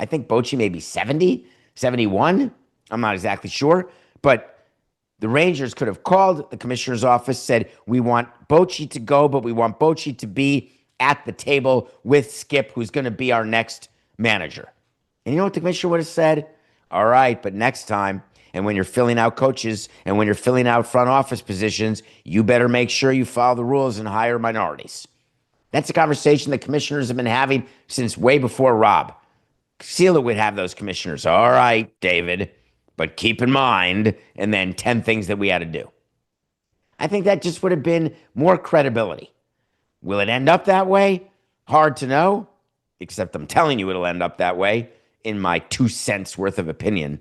I think Bochy may be 70, 71. I'm not exactly sure. But the Rangers could have called the commissioner's office, said, we want Bochy to go, but we want Bochy to be at the table with Skip, who's going to be our next manager. And you know what the commissioner would have said? All right, but next time, and when you're filling out coaches and when you're filling out front office positions, you better make sure you follow the rules and hire minorities. That's a conversation the commissioners have been having since way before Rob. Seelig would have those commissioners. All right, David, but keep in mind, and then 10 things that we had to do. I think that just would have been more credibility. Will it end up that way? Hard to know, except I'm telling you it'll end up that way in my 2 cents worth of opinion.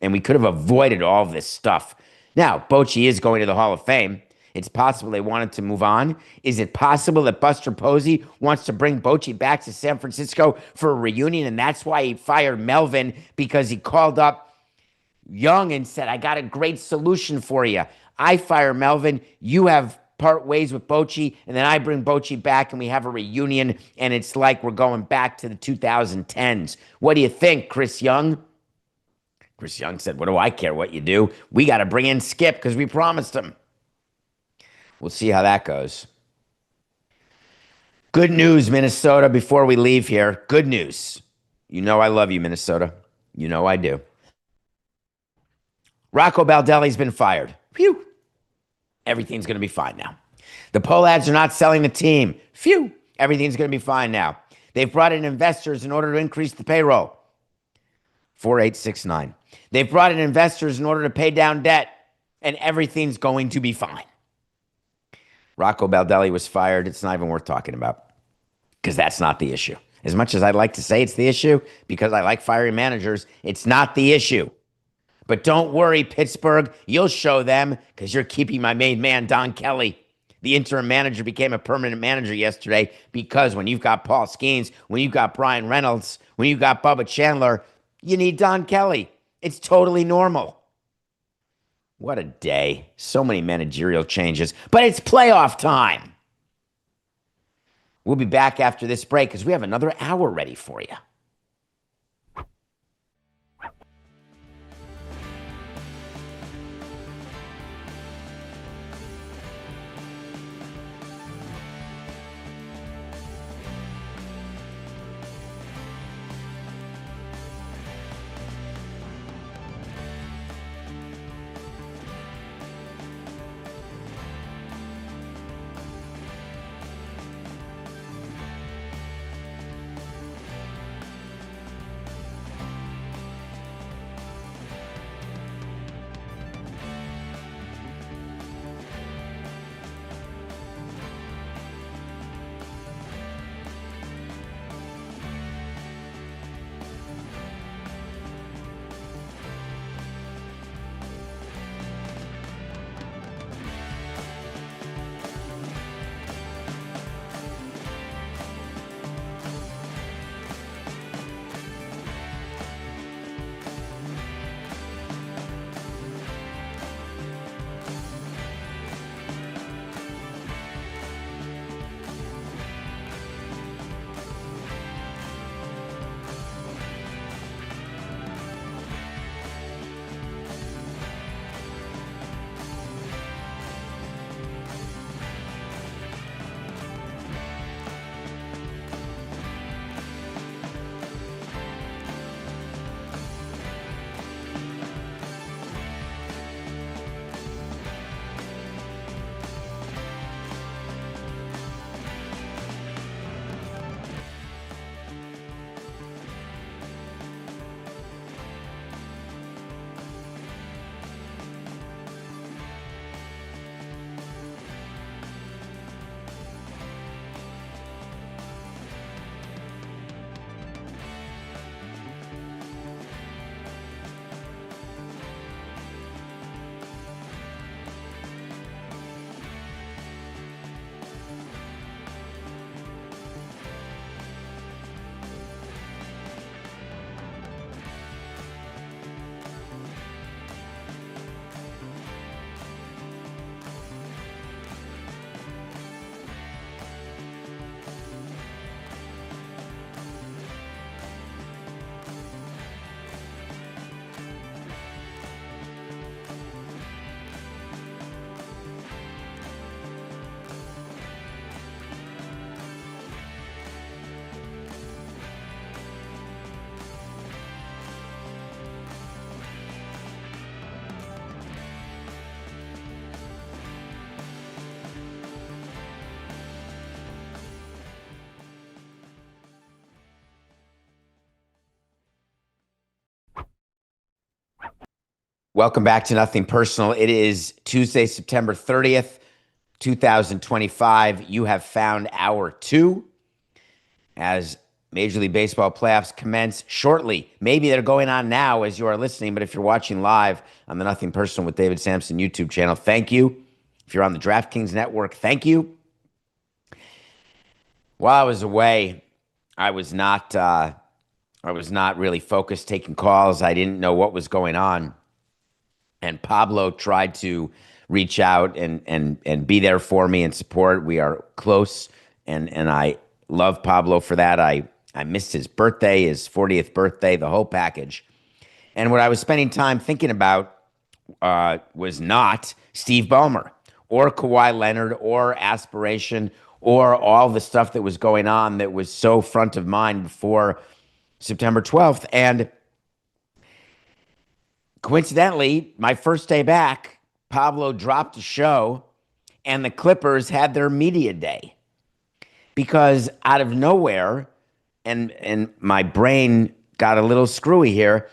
And we could have avoided all of this stuff. Now, Bochy is going to the Hall of Fame. It's possible they wanted to move on. Is it possible that Buster Posey wants to bring Bochy back to San Francisco for a reunion, and that's why he fired Melvin, because he called up Young and said, I got a great solution for you. I fire Melvin, you have part ways with Bochy, and then I bring Bochy back and we have a reunion, and it's like we're going back to the 2010s. What do you think, Chris Young? Chris Young said, what do I care what you do? We got to bring in Skip because we promised him. We'll see how that goes. Good news, Minnesota, before we leave here. Good news. You know I love you, Minnesota. You know I do. Rocco Baldelli's been fired. Phew. Everything's going to be fine now. The Pohlads are not selling the team. Phew. Everything's going to be fine now. They've brought in investors in order to increase the payroll. 4869. They've brought in investors in order to pay down debt, and everything's going to be fine. Rocco Baldelli was fired. It's not even worth talking about because that's not the issue. As much as I'd like to say it's the issue because I like firing managers, it's not the issue. But don't worry, Pittsburgh. You'll show them because you're keeping my main man, Don Kelly. The interim manager became a permanent manager yesterday because when you've got Paul Skeens, when you've got Brian Reynolds, when you've got Bubba Chandler, you need Don Kelly. It's totally normal. What a day. So many managerial changes. But it's playoff time. We'll be back after this break because we have another hour ready for you. Welcome back to Nothing Personal. It is Tuesday, September 30th, 2025. You have found hour two as Major League Baseball playoffs commence shortly. Maybe they're going on now as you are listening, but if you're watching live on the Nothing Personal with David Samson YouTube channel, thank you. If you're on the DraftKings Network, thank you. While I was away, I was not really focused taking calls. I didn't know what was going on. And Pablo tried to reach out and be there for me and support. We are close, and I love Pablo for that. I missed his birthday, his 40th birthday, the whole package. And what I was spending time thinking about was not Steve Ballmer or Kawhi Leonard or Aspiration or all the stuff that was going on that was so front of mind before September 12th. And coincidentally, my first day back, Pablo dropped a show and the Clippers had their media day. Because out of nowhere, and my brain got a little screwy here,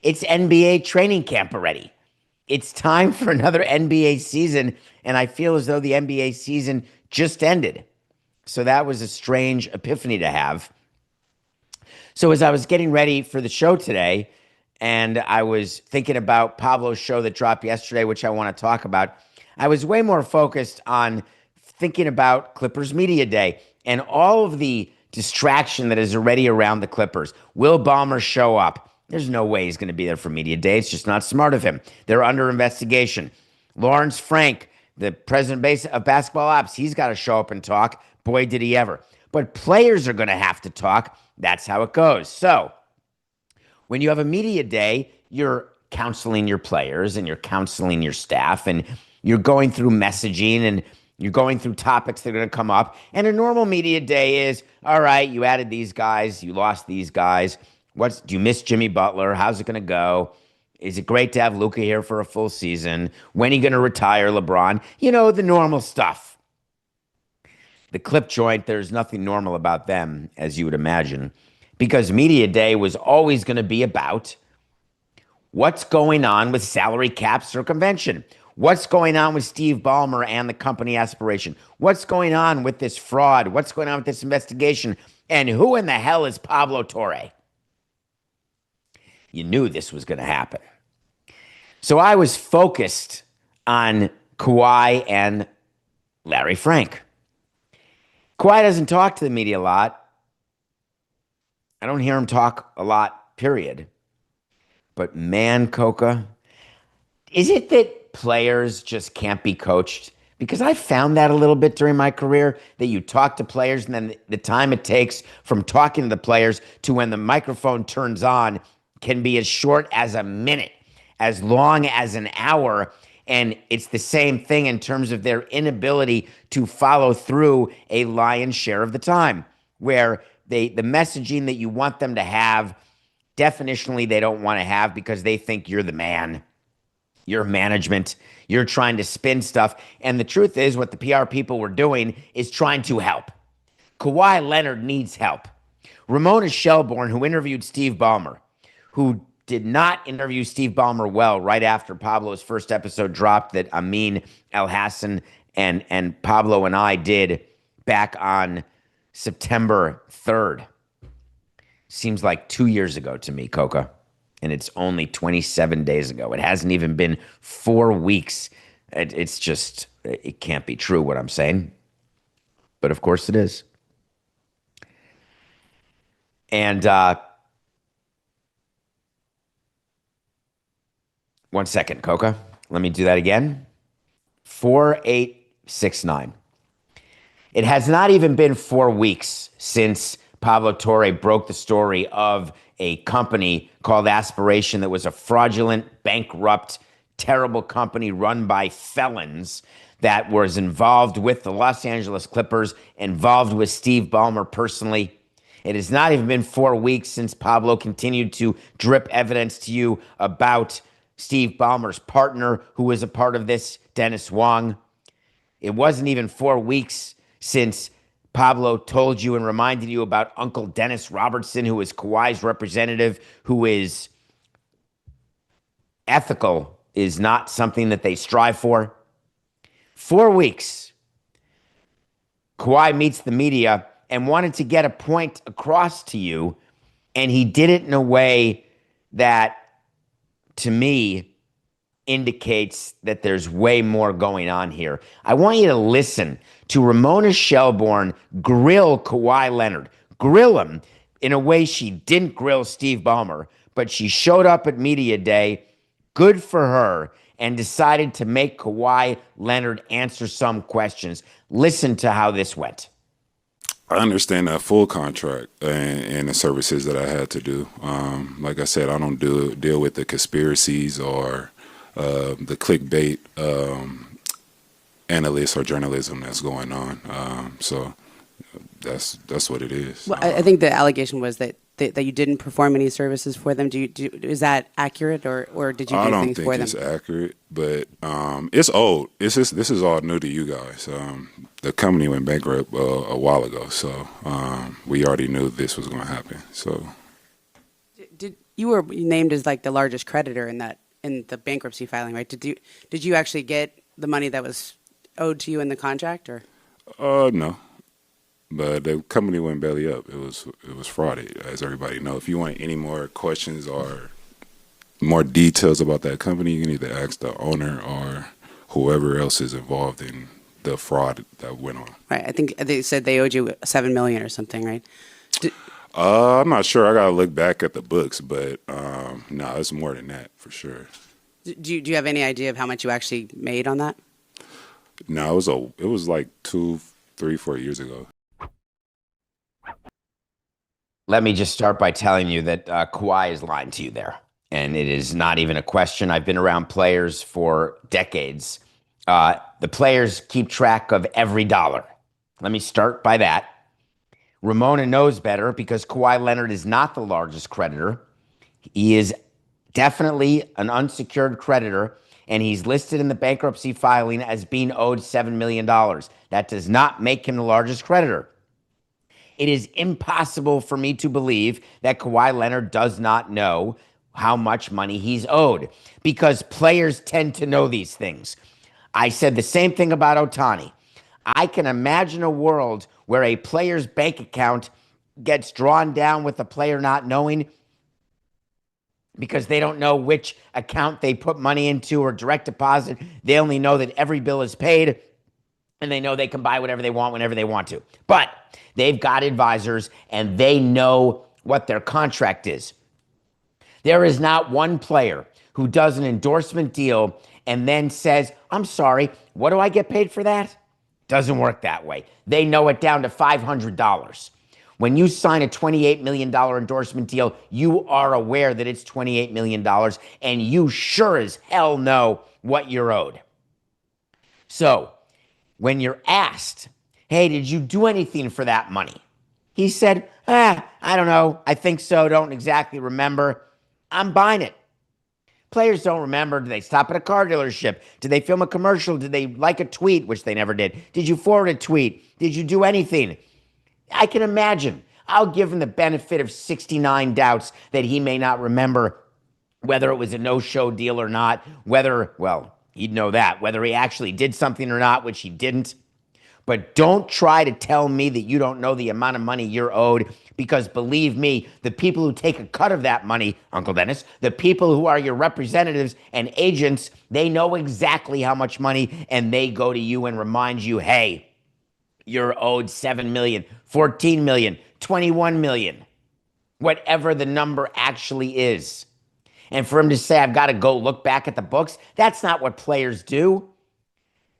it's NBA training camp already. It's time for another NBA season, and I feel as though the NBA season just ended. So that was a strange epiphany to have. So as I was getting ready for the show today, and I was thinking about Pablo's show that dropped yesterday, which I want to talk about, I was way more focused on thinking about Clippers Media Day and all of the distraction that is already around the Clippers. Will Ballmer show up? There's no way he's going to be there for Media Day. It's just not smart of him. They're under investigation. Lawrence Frank, the president of basketball ops, he's got to show up and talk. Boy, did he ever. But players are going to have to talk. That's how it goes. So when you have a media day, you're counseling your players and you're counseling your staff and you're going through messaging and you're going through topics that are going to come up. And a normal media day is, all right, you added these guys, you lost these guys. Do you miss Jimmy Butler? How's it going to go? Is it great to have Luka here for a full season? When are you going to retire LeBron? You know, the normal stuff. The clip joint, there's nothing normal about them, as you would imagine, because media day was always going to be about what's going on with salary cap circumvention. What's going on with Steve Ballmer and the company Aspiration? What's going on with this fraud? What's going on with this investigation? And who in the hell is Pablo Torre? You knew this was going to happen. So I was focused on Kawhi and Larry Frank. Kawhi doesn't talk to the media a lot. I don't hear him talk a lot, period. But man, Coca, is it that players just can't be coached? Because I found that a little bit during my career, that you talk to players and then the time it takes from talking to the players to when the microphone turns on can be as short as a minute, as long as an hour. And it's the same thing in terms of their inability to follow through a lion's share of the time, where the messaging that you want them to have, definitionally they don't want to have because they think you're the man. You're management. You're trying to spin stuff. And the truth is, what the PR people were doing is trying to help. Kawhi Leonard needs help. Ramona Shelburne, who interviewed Steve Ballmer, who did not interview Steve Ballmer well right after Pablo's first episode dropped that Amin El-Hassan and Pablo and I did back on September 3rd. Seems like 2 years ago to me, Coca. And it's only 27 days ago. It hasn't even been 4 weeks. It's just, it can't be true what I'm saying. But of course it is. And 1 second, Coca. Let me do that again. 4869. It has not even been 4 weeks since Pablo Torre broke the story of a company called Aspiration that was a fraudulent, bankrupt, terrible company run by felons that was involved with the Los Angeles Clippers, involved with Steve Ballmer personally. It has not even been 4 weeks since Pablo continued to drip evidence to you about Steve Ballmer's partner, who was a part of this, Dennis Wong. It wasn't even 4 weeks since Pablo told you and reminded you about Uncle Dennis Robertson, who is Kawhi's representative, who is ethical is not something that they strive for. 4 weeks, Kawhi meets the media and wanted to get a point across to you, and he did it in a way that, to me, indicates that there's way more going on here. I want you to listen to Ramona Shelburne grill Kawhi Leonard. Grill him in a way she didn't grill Steve Ballmer, but she showed up at media day, good for her, and decided to make Kawhi Leonard answer some questions. Listen to how this went. I understand that full contract and the services that I had to do. Like I said, I don't deal with the conspiracies or the clickbait analysts or journalism that's going on. So that's what it is. Well, I think the allegation was that you didn't perform any services for them. Is that accurate, or did you do things for them? I don't think it's accurate, but it's old. This is all new to you guys. The company went bankrupt a while ago, so we already knew this was going to happen. So, you were named as like the largest creditor in the bankruptcy filing, right? Did you actually get the money that was owed to you in the contract, or? No. But the company went belly up. It was frauded, as everybody knows. If you want any more questions or more details about that company, you can either ask the owner or whoever else is involved in the fraud that went on. Right. I think they said they owed you $7 million or something, right? I'm not sure. I gotta look back at the books, but no, it's more than that for sure. Do you have any idea of how much you actually made on that? No, it was like 2, 3, 4 years ago. Let me just start by telling you that Kawhi is lying to you there. And it is not even a question. I've been around players for decades. The players keep track of every dollar. Let me start by that. Ramona knows better because Kawhi Leonard is not the largest creditor. He is definitely an unsecured creditor, and he's listed in the bankruptcy filing as being owed $7 million. That does not make him the largest creditor. It is impossible for me to believe that Kawhi Leonard does not know how much money he's owed because players tend to know these things. I said the same thing about Ohtani. I can imagine a world where a player's bank account gets drawn down with the player not knowing because they don't know which account they put money into or direct deposit. They only know that every bill is paid, and they know they can buy whatever they want whenever they want to. But they've got advisors, and they know what their contract is. There is not one player who does an endorsement deal and then says, I'm sorry, what do I get paid for that? Doesn't work that way. They know it down to $500. When you sign a $28 million endorsement deal, you are aware that it's $28 million, and you sure as hell know what you're owed. So, when you're asked, hey, did you do anything for that money? He said, I don't know. I think so. Don't exactly remember. I'm buying it. Players don't remember. Do they stop at a car dealership? Did they film a commercial? Did they like a tweet, which they never did? Did you forward a tweet? Did you do anything? I can imagine. I'll give him the benefit of 69 doubts that he may not remember whether it was a no-show deal or not, he'd know that, whether he actually did something or not, which he didn't. But don't try to tell me that you don't know the amount of money you're owed, because believe me, the people who take a cut of that money, Uncle Dennis, the people who are your representatives and agents, they know exactly how much money, and they go to you and remind you, hey, you're owed $7 million, $14 million, $21 million, whatever the number actually is. And for him to say, I've got to go look back at the books, that's not what players do.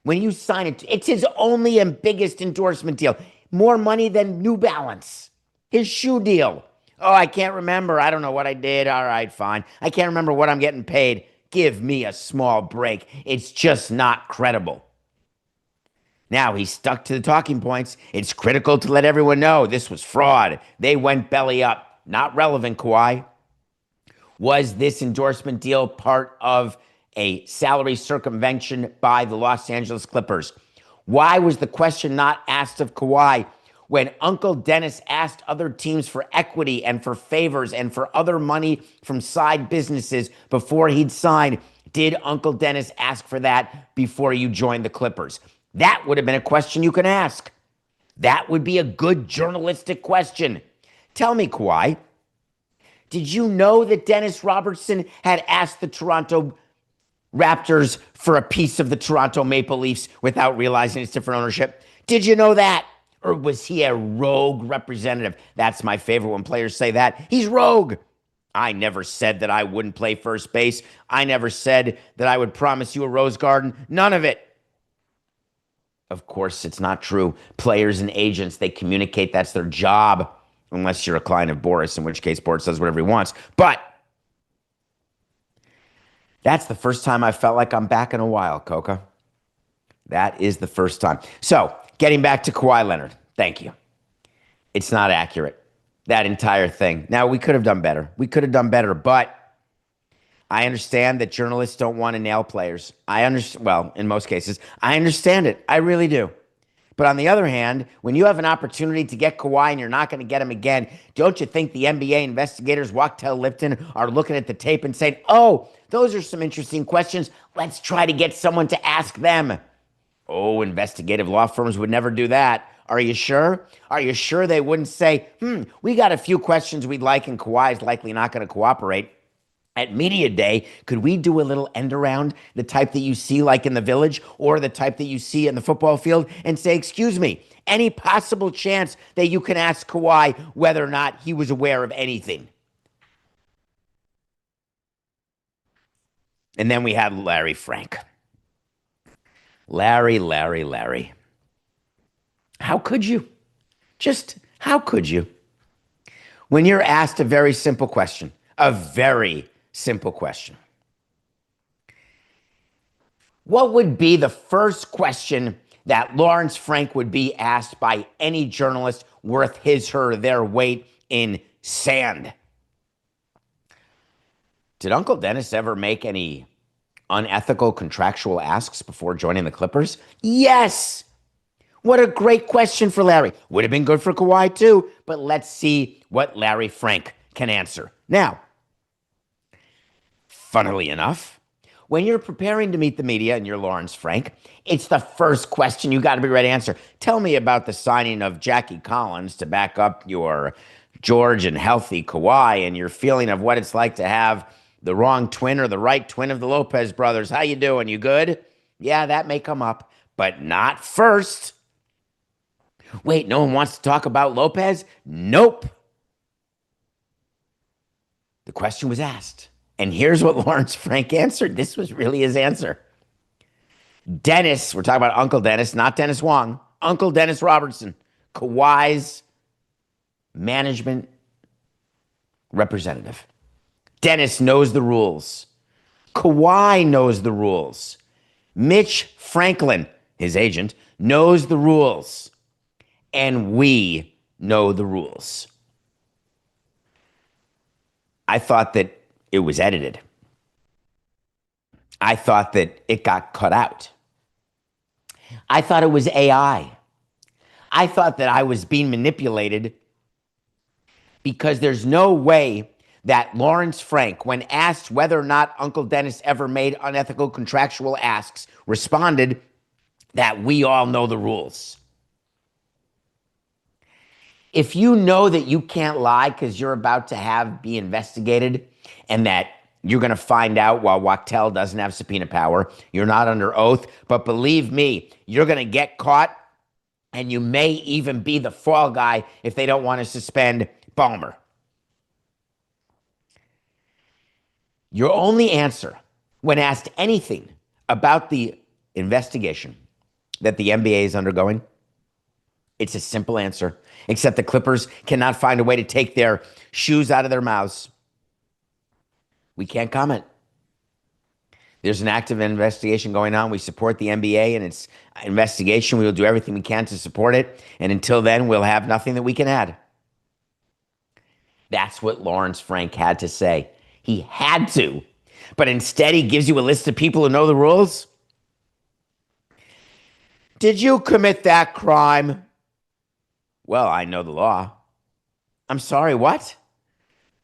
When you sign it, it's his only and biggest endorsement deal. More money than New Balance. His shoe deal. Oh, I can't remember. I don't know what I did. All right, fine. I can't remember what I'm getting paid. Give me a small break. It's just not credible. Now, he's stuck to the talking points. It's critical to let everyone know this was fraud. They went belly up. Not relevant, Kawhi. Was this endorsement deal part of a salary circumvention by the Los Angeles Clippers? Why was the question not asked of Kawhi when Uncle Dennis asked other teams for equity and for favors and for other money from side businesses before he'd sign? Did Uncle Dennis ask for that before you joined the Clippers? That would have been a question you can ask. That would be a good journalistic question. Tell me, Kawhi, did you know that Dennis Robertson had asked the Toronto Raptors for a piece of the Toronto Maple Leafs without realizing it's different ownership? Did you know that? Or was he a rogue representative? That's my favorite when players say that. He's rogue. I never said that I wouldn't play first base. I never said that I would promise you a rose garden. None of it. Of course, it's not true. Players and agents, they communicate. That's their job. Unless you're a client of Boris, in which case Boris does whatever he wants. But that's the first time I felt like I'm back in a while, Coca. That is the first time. So, getting back to Kawhi Leonard. Thank you. It's not accurate. That entire thing. Now, we could have done better. But I understand that journalists don't want to nail players. Well, in most cases, I understand it. I really do. But on the other hand, when you have an opportunity to get Kawhi and you're not going to get him again, don't you think the NBA investigators, Wachtell Lipton, are looking at the tape and saying, oh, those are some interesting questions. Let's try to get someone to ask them. Oh, investigative law firms would never do that. Are you sure? Are you sure they wouldn't say, we got a few questions we'd like and Kawhi's likely not going to cooperate? At Media Day, could we do a little end around, the type that you see like in the Village or the type that you see in the football field, and say, excuse me, any possible chance that you can ask Kawhi whether or not he was aware of anything? And then we had Larry Frank. Larry. How could you? Just how could you? When you're asked a very simple question, what would be the first question that Lawrence Frank would be asked by any journalist worth his, her, their weight in sand? Did Uncle Dennis ever make any unethical contractual asks before joining the Clippers? Yes. What a great question for Larry. Would have been good for Kawhi too, but let's see what Larry Frank can answer. Now, funnily enough, when you're preparing to meet the media and you're Lawrence Frank, it's the first question you got to be ready to answer. Tell me about the signing of Jackie Collins to back up your George and healthy Kawhi and your feeling of what it's like to have the wrong twin or the right twin of the Lopez brothers. How you doing? You good? Yeah, that may come up, but not first. Wait, no one wants to talk about Lopez? Nope. The question was asked. And here's what Lawrence Frank answered. This was really his answer. Dennis, we're talking about Uncle Dennis, not Dennis Wong. Uncle Dennis Robertson, Kawhi's management representative. Dennis knows the rules. Kawhi knows the rules. Mitch Franklin, his agent, knows the rules. And we know the rules. I thought that it was edited. I thought that it got cut out. I thought it was AI. I thought that I was being manipulated because there's no way that Lawrence Frank, when asked whether or not Uncle Dennis ever made unethical contractual asks, responded that we all know the rules. If you know that you can't lie because you're about to be investigated and that you're going to find out while Wachtell doesn't have subpoena power, you're not under oath, but believe me, you're going to get caught and you may even be the fall guy if they don't want to suspend Ballmer. Your only answer when asked anything about the investigation that the NBA is undergoing, it's a simple answer, except the Clippers cannot find a way to take their shoes out of their mouths. We can't comment. There's an active investigation going on. We support the NBA and its investigation. We will do everything we can to support it. And until then, we'll have nothing that we can add. That's what Lawrence Frank had to say. He had to. But instead, he gives you a list of people who know the rules. Did you commit that crime? Well, I know the law. I'm sorry, what?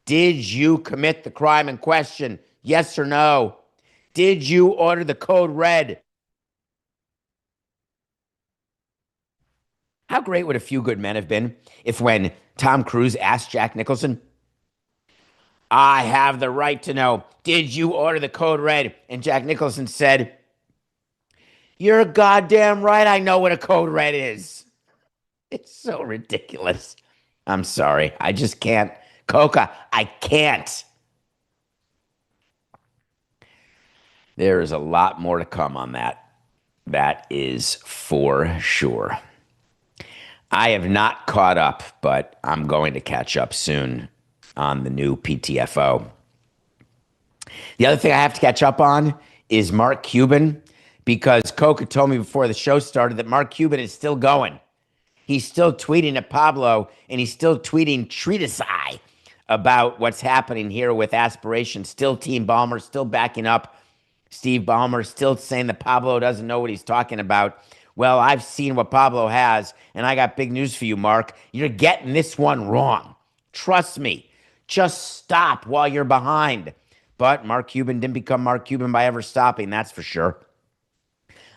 Did you commit the crime in question? Yes or no? Did you order the code red? How great would A Few Good Men have been if when Tom Cruise asked Jack Nicholson, I have the right to know, did you order the code red? And Jack Nicholson said, you're goddamn right, I know what a code red is. It's so ridiculous. I'm sorry. I just can't. Coca, I can't. There is a lot more to come on that. That is for sure. I have not caught up, but I'm going to catch up soon on the new PTFO. The other thing I have to catch up on is Mark Cuban, because Coca told me before the show started that Mark Cuban is still going. He's still tweeting at Pablo, and he's still tweeting treatise about what's happening here with Aspiration. Still Team Ballmer, still backing up Steve Ballmer, still saying that Pablo doesn't know what he's talking about. Well, I've seen what Pablo has, and I got big news for you, Mark. You're getting this one wrong. Trust me. Just stop while you're behind. But Mark Cuban didn't become Mark Cuban by ever stopping, that's for sure.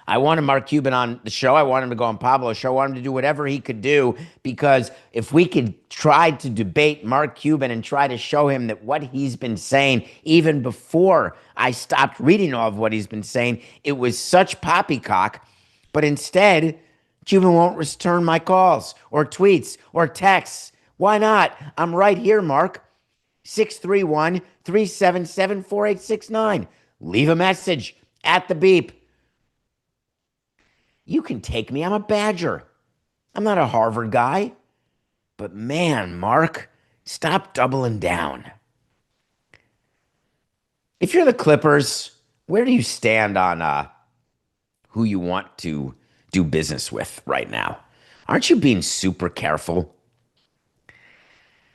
I wanted Mark Cuban on the show. I wanted him to go on Pablo's show. I wanted him to do whatever he could do, because if we could try to debate Mark Cuban and try to show him that what he's been saying, even before I stopped reading all of what he's been saying, it was such poppycock. But instead, Cuban won't return my calls or tweets or texts. Why not? I'm right here, Mark. 631-377-4869. Leave a message at the beep. You can take me. I'm a Badger. I'm not a Harvard guy. But man, Mark, stop doubling down. If you're the Clippers, where do you stand on who you want to do business with right now? Aren't you being super careful?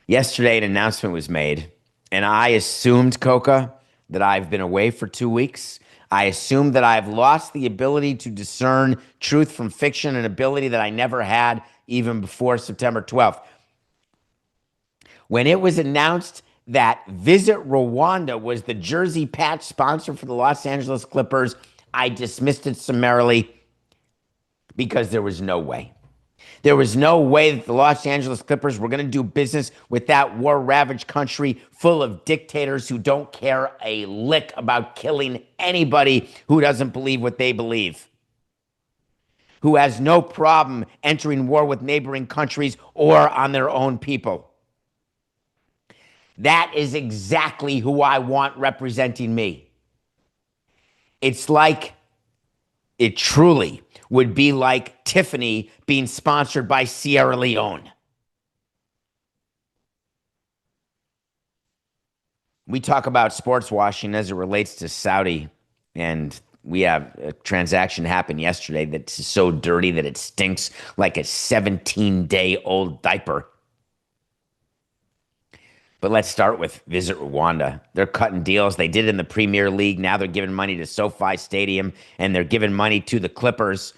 Yesterday, an announcement was made, and I assumed, Coca, that I've been away for 2 weeks. I assumed that I've lost the ability to discern truth from fiction, an ability that I never had even before September 12th. When it was announced that Visit Rwanda was the jersey patch sponsor for the Los Angeles Clippers, I dismissed it summarily because there was no way. There was no way that the Los Angeles Clippers were going to do business with that war-ravaged country full of dictators who don't care a lick about killing anybody who doesn't believe what they believe, who has no problem entering war with neighboring countries or on their own people. That is exactly who I want representing me. It's like, it truly would be like Tiffany being sponsored by Sierra Leone. We talk about sports washing as it relates to Saudi, and we have a transaction happen yesterday that's so dirty that it stinks like a 17-day-old diaper. But let's start with Visit Rwanda. They're cutting deals. They did it in the Premier League. Now they're giving money to SoFi Stadium, and they're giving money to the Clippers.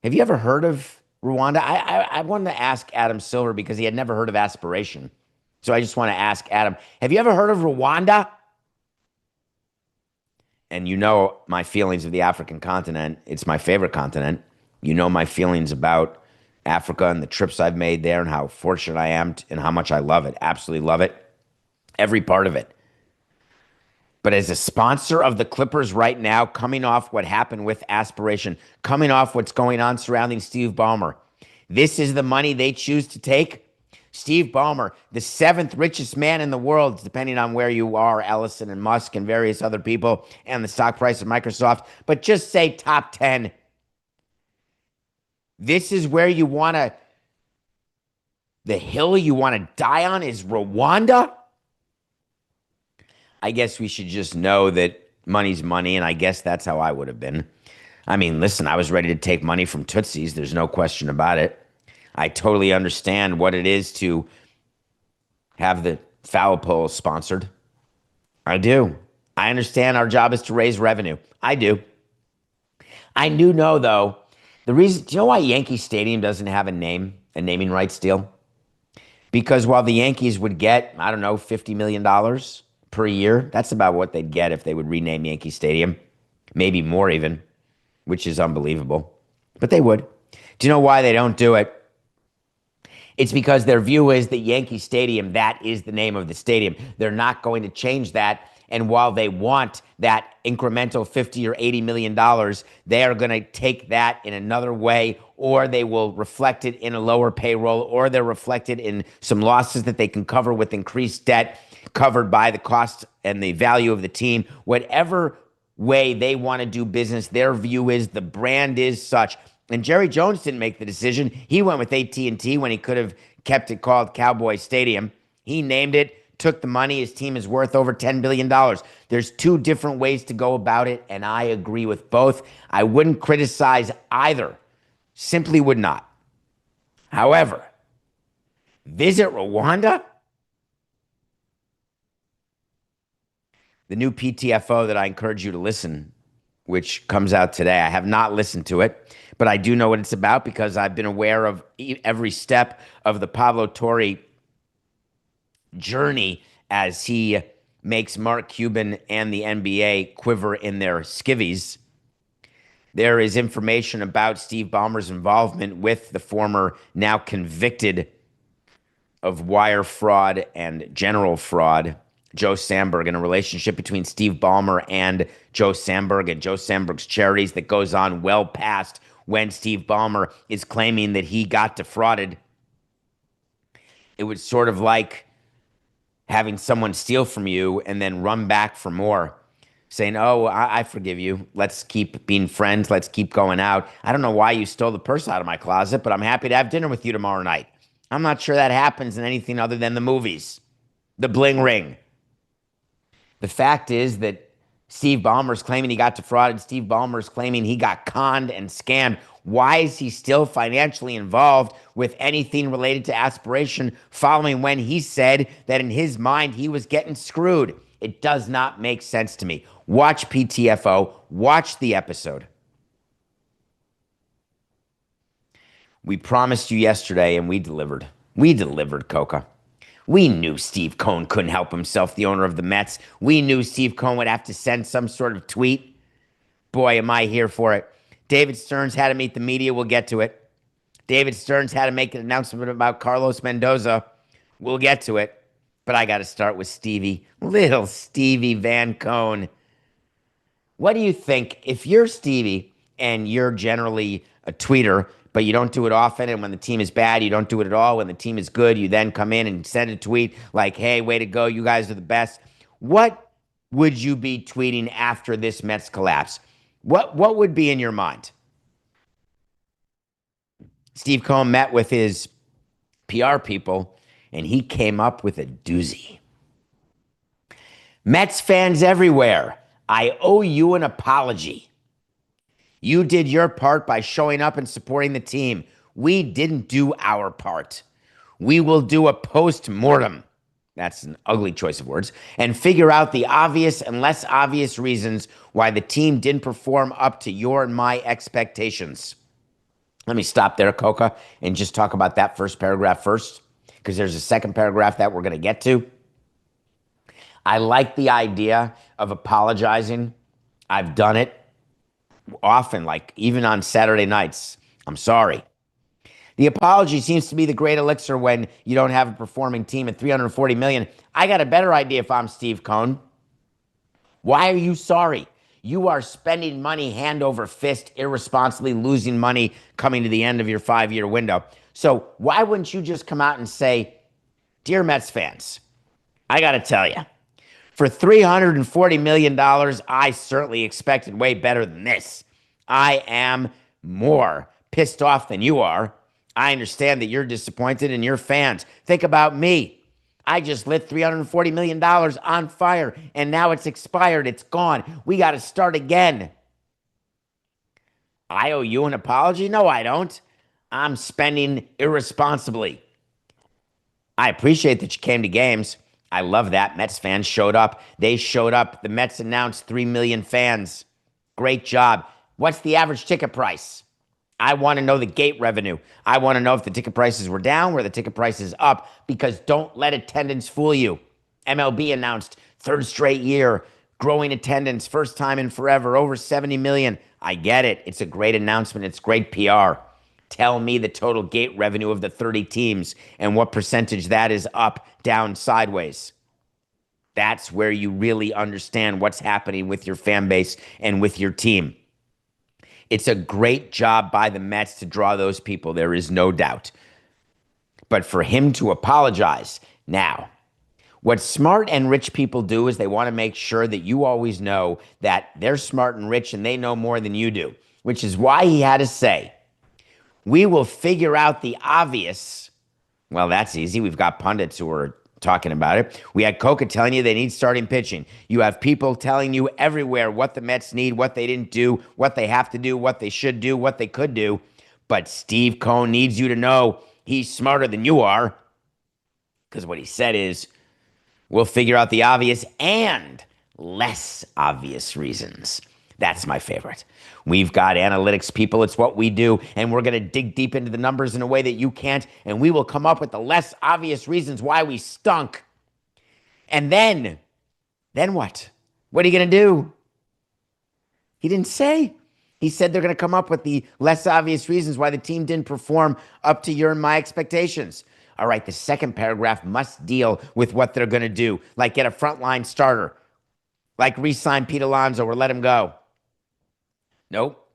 Have you ever heard of Rwanda? I wanted to ask Adam Silver because he had never heard of Aspiration. So I just want to ask Adam, have you ever heard of Rwanda? And you know my feelings of the African continent. It's my favorite continent. You know my feelings about Africa and the trips I've made there and how fortunate I am and how much I love it. Absolutely love it. Every part of it. But as a sponsor of the Clippers right now, coming off what happened with Aspiration, coming off what's going on surrounding Steve Ballmer, this is the money they choose to take. Steve Ballmer, the 7th richest man in the world, depending on where you are, Ellison and Musk and various other people, and the stock price of Microsoft, but just say top 10. This is where you want to, the hill you want to die on is Rwanda? I guess we should just know that money's money, and I guess that's how I would have been. I mean, listen, I was ready to take money from Tootsie's. There's no question about it. I totally understand what it is to have the foul pole sponsored. I do. I understand our job is to raise revenue. I do. I do know, though, the reason, do you know why Yankee Stadium doesn't have a naming rights deal? Because while the Yankees would get, I don't know, $50 million per year. That's about what they'd get if they would rename Yankee Stadium. Maybe more even, which is unbelievable. But they would. Do you know why they don't do it? It's because their view is that Yankee Stadium, that is the name of the stadium. They're not going to change that. And while they want that incremental $50 or $80 million, they are going to take that in another way, or they will reflect it in a lower payroll, or they're reflected in some losses that they can cover with increased debt covered by the cost and the value of the team. Whatever way they want to do business, their view is the brand is such. And Jerry Jones didn't make the decision. He went with AT&T when he could have kept it called Cowboy Stadium. He named it, took the money. His team is worth over $10 billion. There's two different ways to go about it, and I agree with both. I wouldn't criticize either. Simply would not. However, visit Rwanda? The new PTFO that I encourage you to listen, which comes out today. I have not listened to it, but I do know what it's about because I've been aware of every step of the Pablo Torre journey as he makes Mark Cuban and the NBA quiver in their skivvies. There is information about Steve Ballmer's involvement with the former, now convicted of wire fraud and general fraud, Joe Sandberg, and a relationship between Steve Ballmer and Joe Sandberg and Joe Sandberg's charities that goes on well past when Steve Ballmer is claiming that he got defrauded. It was sort of like having someone steal from you and then run back for more, saying, oh, I forgive you. Let's keep being friends. Let's keep going out. I don't know why you stole the purse out of my closet, but I'm happy to have dinner with you tomorrow night. I'm not sure that happens in anything other than the movies, the bling ring. The fact is that Steve Ballmer's claiming he got defrauded. Steve Ballmer's claiming he got conned and scammed. Why is he still financially involved with anything related to Aspiration following when he said that in his mind he was getting screwed? It does not make sense to me. Watch PTFO. Watch the episode. We promised you yesterday and we delivered. We delivered, Coca. We knew Steve Cohen couldn't help himself, the owner of the Mets. We knew Steve Cohen would have to send some sort of tweet. Boy, am I here for it. David Stearns had to meet the media. We'll get to it. David Stearns had to make an announcement about Carlos Mendoza. We'll get to it. But I got to start with Stevie. Little Stevie Van Cohen. What do you think? If you're Stevie and you're generally a tweeter, but you don't do it often, and when the team is bad, you don't do it at all. When the team is good, you then come in and send a tweet like, hey, way to go, you guys are the best. What would you be tweeting after this Mets collapse? What would be in your mind? Steve Cohen met with his PR people, and he came up with a doozy. Mets fans everywhere, I owe you an apology. You did your part by showing up and supporting the team. We didn't do our part. We will do a post-mortem. That's an ugly choice of words. And figure out the obvious and less obvious reasons why the team didn't perform up to your and my expectations. Let me stop there, Coca, and just talk about that first paragraph first, because there's a second paragraph that we're going to get to. I like the idea of apologizing. I've done it often, like even on Saturday nights. I'm sorry. The apology seems to be the great elixir when you don't have a performing team at $340 million. I got a better idea if I'm Steve Cohen. Why are you sorry? You are spending money hand over fist, irresponsibly losing money coming to the end of your 5-year window. So why wouldn't you just come out and say, dear Mets fans, I got to tell you, for $340 million, I certainly expected way better than this. I am more pissed off than you are. I understand that you're disappointed and you're fans. Think about me. I just lit $340 million on fire, and now it's expired. It's gone. We got to start again. I owe you an apology? No, I don't. I'm spending irresponsibly. I appreciate that you came to games. I love that. Mets fans showed up. They showed up. The Mets announced 3 million fans. Great job. What's the average ticket price? I want to know the gate revenue. I want to know if the ticket prices were down, where the ticket price is up, because don't let attendance fool you. MLB announced Third straight year, growing attendance, first time in forever, over 70 million. I get it. It's a great announcement. It's great PR. Tell me the total gate revenue of the 30 teams and what percentage that is up, down, sideways. That's where you really understand what's happening with your fan base and with your team. It's a great job by the Mets to draw those people. There is no doubt. But for him to apologize now, what smart and rich people do is they want to make sure that you always know that they're smart and rich and they know more than you do, which is why he had to say, we will figure out the obvious. Well, that's easy. We've got pundits who are talking about it. We had Coca telling you they need starting pitching. You have people telling you everywhere what the Mets need, what they didn't do, what they have to do, what they should do, what they could do. But Steve Cohen needs you to know he's smarter than you are, because what he said is, we'll figure out the obvious and less obvious reasons. That's my favorite. We've got analytics people. It's what we do. And we're going to dig deep into the numbers in a way that you can't. And we will come up with the less obvious reasons why we stunk. And then what? What are you going to do? He didn't say. He said they're going to come up with the less obvious reasons why the team didn't perform up to your and my expectations. All right, the second paragraph must deal with what they're going to do, like get a frontline starter, like re-sign Pete Alonso or let him go. Nope.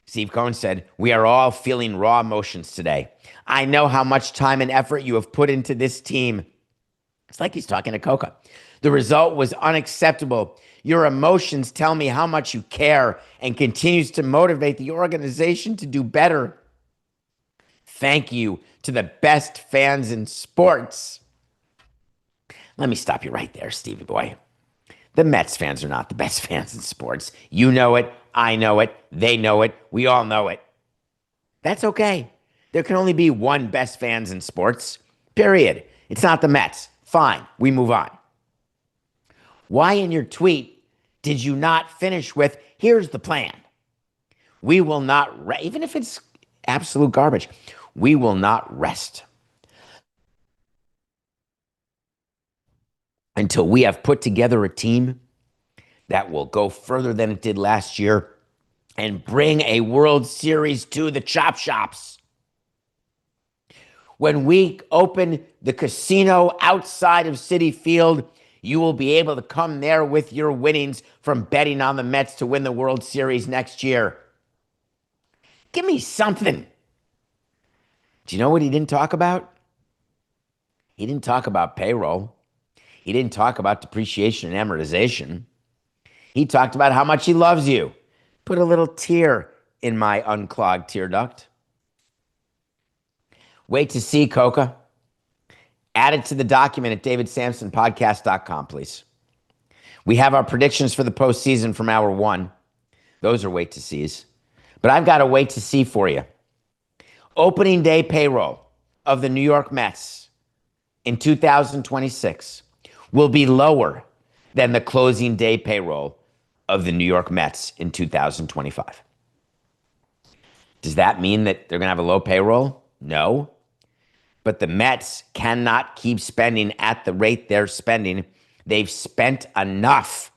Steve Cohen said, we are all feeling raw emotions today. I know how much time and effort you have put into this team. It's like he's talking to Coca. The result was unacceptable. Your emotions tell me how much you care and continues to motivate the organization to do better. Thank you to the best fans in sports. Let me stop you right there, Stevie boy. The Mets fans are not the best fans in sports. You know it. I know it. They know it. We all know it. That's okay. There can only be one best fans in sports, period. It's not the Mets. Fine. We move on. Why in your tweet did you not finish with, here's the plan? We will not, even if it's absolute garbage, we will not rest until we have put together a team that will go further than it did last year and bring a World Series to the chop shops. When we open the casino outside of Citi Field, you will be able to come there with your winnings from betting on the Mets to win the World Series next year. Give me something. Do you know what he didn't talk about? He didn't talk about payroll. He didn't talk about depreciation and amortization. He talked about how much he loves you. Put a little tear in my unclogged tear duct. Wait to see, Coca. Add it to the document at davidsamsonpodcast.com, please. We have our predictions for the postseason from hour one. Those are wait to sees. But I've got a wait to see for you. Opening day payroll of the New York Mets in 2026 will be lower than the closing day payroll of the New York Mets in 2025. Does that mean that they're going to have a low payroll? No. But the Mets cannot keep spending at the rate they're spending. They've spent enough.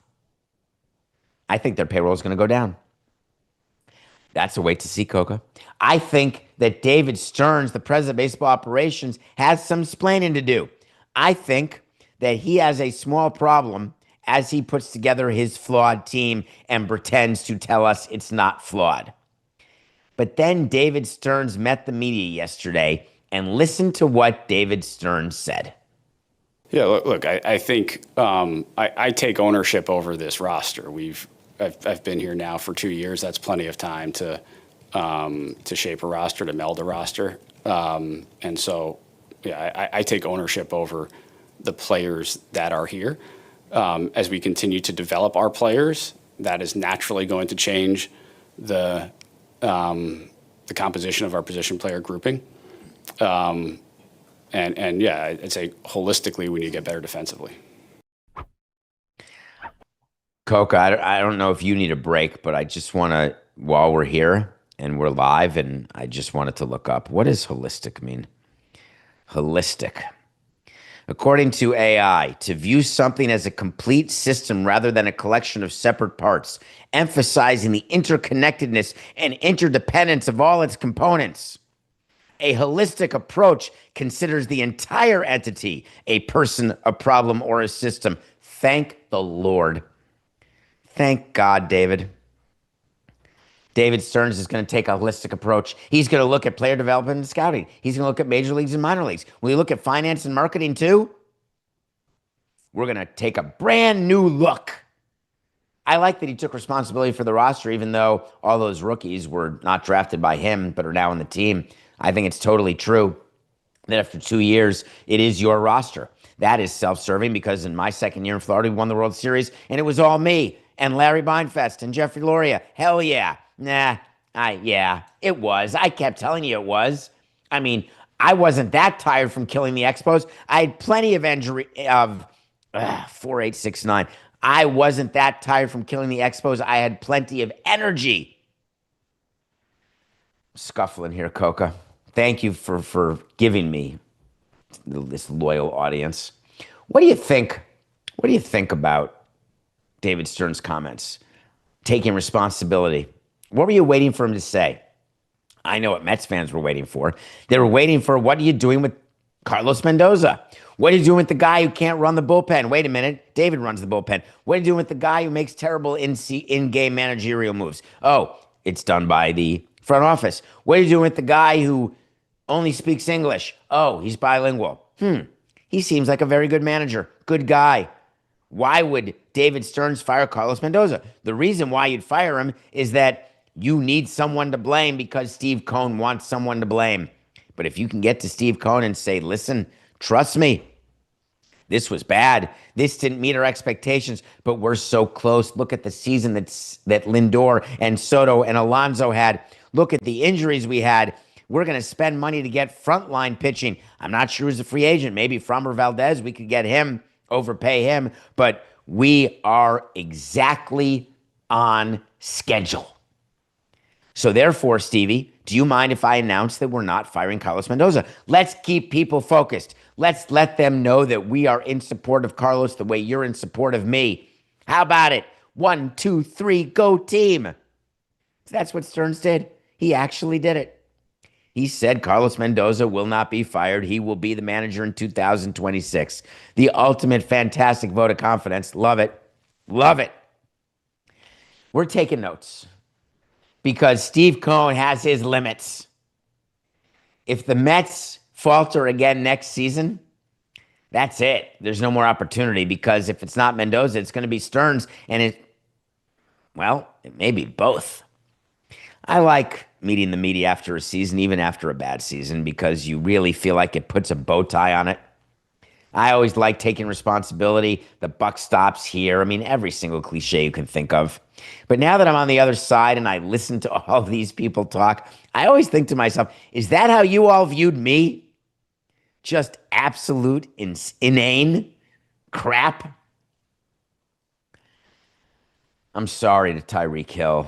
I think their payroll is going to go down. That's a wait to see, Coca. I think that David Stearns, the president of baseball operations, has some splaining to do. I think that he has a small problem as he puts together his flawed team and pretends to tell us it's not flawed. But then David Stearns met the media yesterday, and listen to what David Stearns said. Yeah, look, I think I take ownership over this roster. I've been here now for 2 years. That's plenty of time to shape a roster, to meld a roster. And so, yeah, I take ownership over the players that are here. As we continue to develop our players, that is naturally going to change the composition of our position player grouping. And yeah, I'd say holistically we need to get better defensively. Coca, I don't know if you need a break, but I just want to, while we're here and we're live, and I just wanted to look up, what does holistic mean? Holistic. According to AI, to view something as a complete system rather than a collection of separate parts, emphasizing the interconnectedness and interdependence of all its components. A holistic approach considers the entire entity a person, a problem, or a system. Thank the Lord. Thank God, David. David Stearns is going to take a holistic approach. He's going to look at player development and scouting. He's going to look at major leagues and minor leagues. Will he look at finance and marketing too? We're going to take a brand new look. I like that he took responsibility for the roster, even though all those rookies were not drafted by him, but are now on the team. I think it's totally true that after 2 years, it is your roster. That is self-serving because in my second year in Florida, we won the World Series, and it was all me and Larry Beinfest and Jeffrey Loria. Hell yeah. Yeah, it was. I kept telling you it was. I mean, I wasn't that tired from killing the Expos. I had plenty of injury of 4869. I wasn't that tired from killing the Expos. I had plenty of energy. Scuffling here, Coca. Thank you for giving me this loyal audience. What do you think? What do you think about David Stearns' comments? Taking responsibility. What were you waiting for him to say? I know what Mets fans were waiting for. They were waiting for, what are you doing with Carlos Mendoza? What are you doing with the guy who can't run the bullpen? Wait a minute. David runs the bullpen. What are you doing with the guy who makes terrible in-game managerial moves? Oh, it's done by the front office. What are you doing with the guy who only speaks English? Oh, he's bilingual. He seems like a very good manager. Good guy. Why would David Stearns fire Carlos Mendoza? The reason why you'd fire him is that you need someone to blame because Steve Cohen wants someone to blame. But if you can get to Steve Cohen and say, listen, trust me, this was bad. This didn't meet our expectations, but we're so close. Look at the season that Lindor and Soto and Alonso had. Look at the injuries we had. We're going to spend money to get frontline pitching. I'm not sure who's a free agent. Maybe Framber Valdez, we could get him, overpay him, but we are exactly on schedule. So therefore, Stevie, do you mind if I announce that we're not firing Carlos Mendoza? Let's keep people focused. Let's let them know that we are in support of Carlos the way you're in support of me. How about it? 1, 2, 3, go team. That's what Stearns did. He actually did it. He said Carlos Mendoza will not be fired. He will be the manager in 2026. The ultimate fantastic vote of confidence. Love it. Love it. We're taking notes because Steve Cohen has his limits. If the Mets falter again next season, that's it. There's no more opportunity because if it's not Mendoza, it's going to be Stearns. And it may be both. I like meeting the media after a season, even after a bad season, because you really feel like it puts a bow tie on it. I always like taking responsibility. The buck stops here. I mean, every single cliche you can think of. But now that I'm on the other side and I listen to all these people talk, I always think to myself, is that how you all viewed me? Just absolute inane crap? I'm sorry to Tyreek Hill.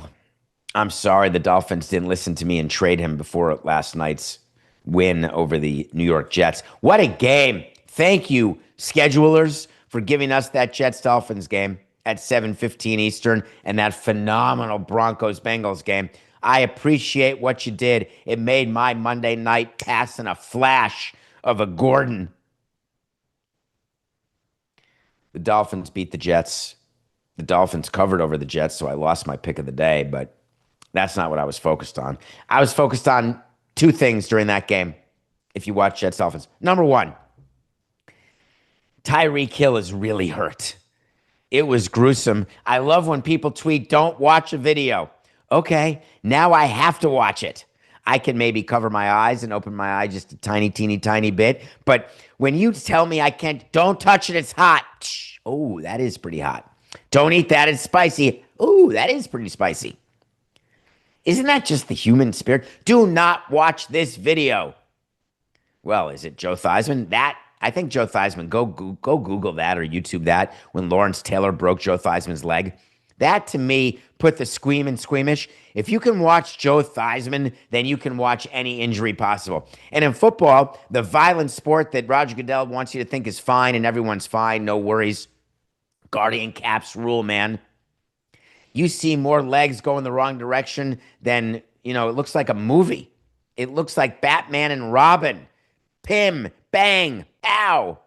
I'm sorry the Dolphins didn't listen to me and trade him before last night's win over the New York Jets. What a game. Thank you, schedulers, for giving us that Jets-Dolphins game at 7:15 Eastern and that phenomenal Broncos-Bengals game. I appreciate what you did. It made my Monday night pass in a flash of a Gordon. The Dolphins beat the Jets. The Dolphins covered over the Jets, so I lost my pick of the day, but that's not what I was focused on. I was focused on two things during that game, if you watch Jets-Dolphins. Number one, Tyreek Hill is really hurt. It was gruesome. I love when people tweet, don't watch a video. Okay, now I have to watch it. I can maybe cover my eyes and open my eye just a tiny, teeny, tiny bit. But when you tell me I can't, don't touch it, it's hot. Oh, that is pretty hot. Don't eat that, it's spicy. Oh, that is pretty spicy. Isn't that just the human spirit? Do not watch this video. Well, is it Joe Theismann? I think Joe Theismann, go Google that or YouTube that when Lawrence Taylor broke Joe Theismann's leg. That, to me, put the squeam and squeamish. If you can watch Joe Theismann, then you can watch any injury possible. And in football, the violent sport that Roger Goodell wants you to think is fine and everyone's fine, no worries. Guardian caps rule, man. You see more legs go in the wrong direction than, it looks like a movie. It looks like Batman and Robin. Pim, bang, ow.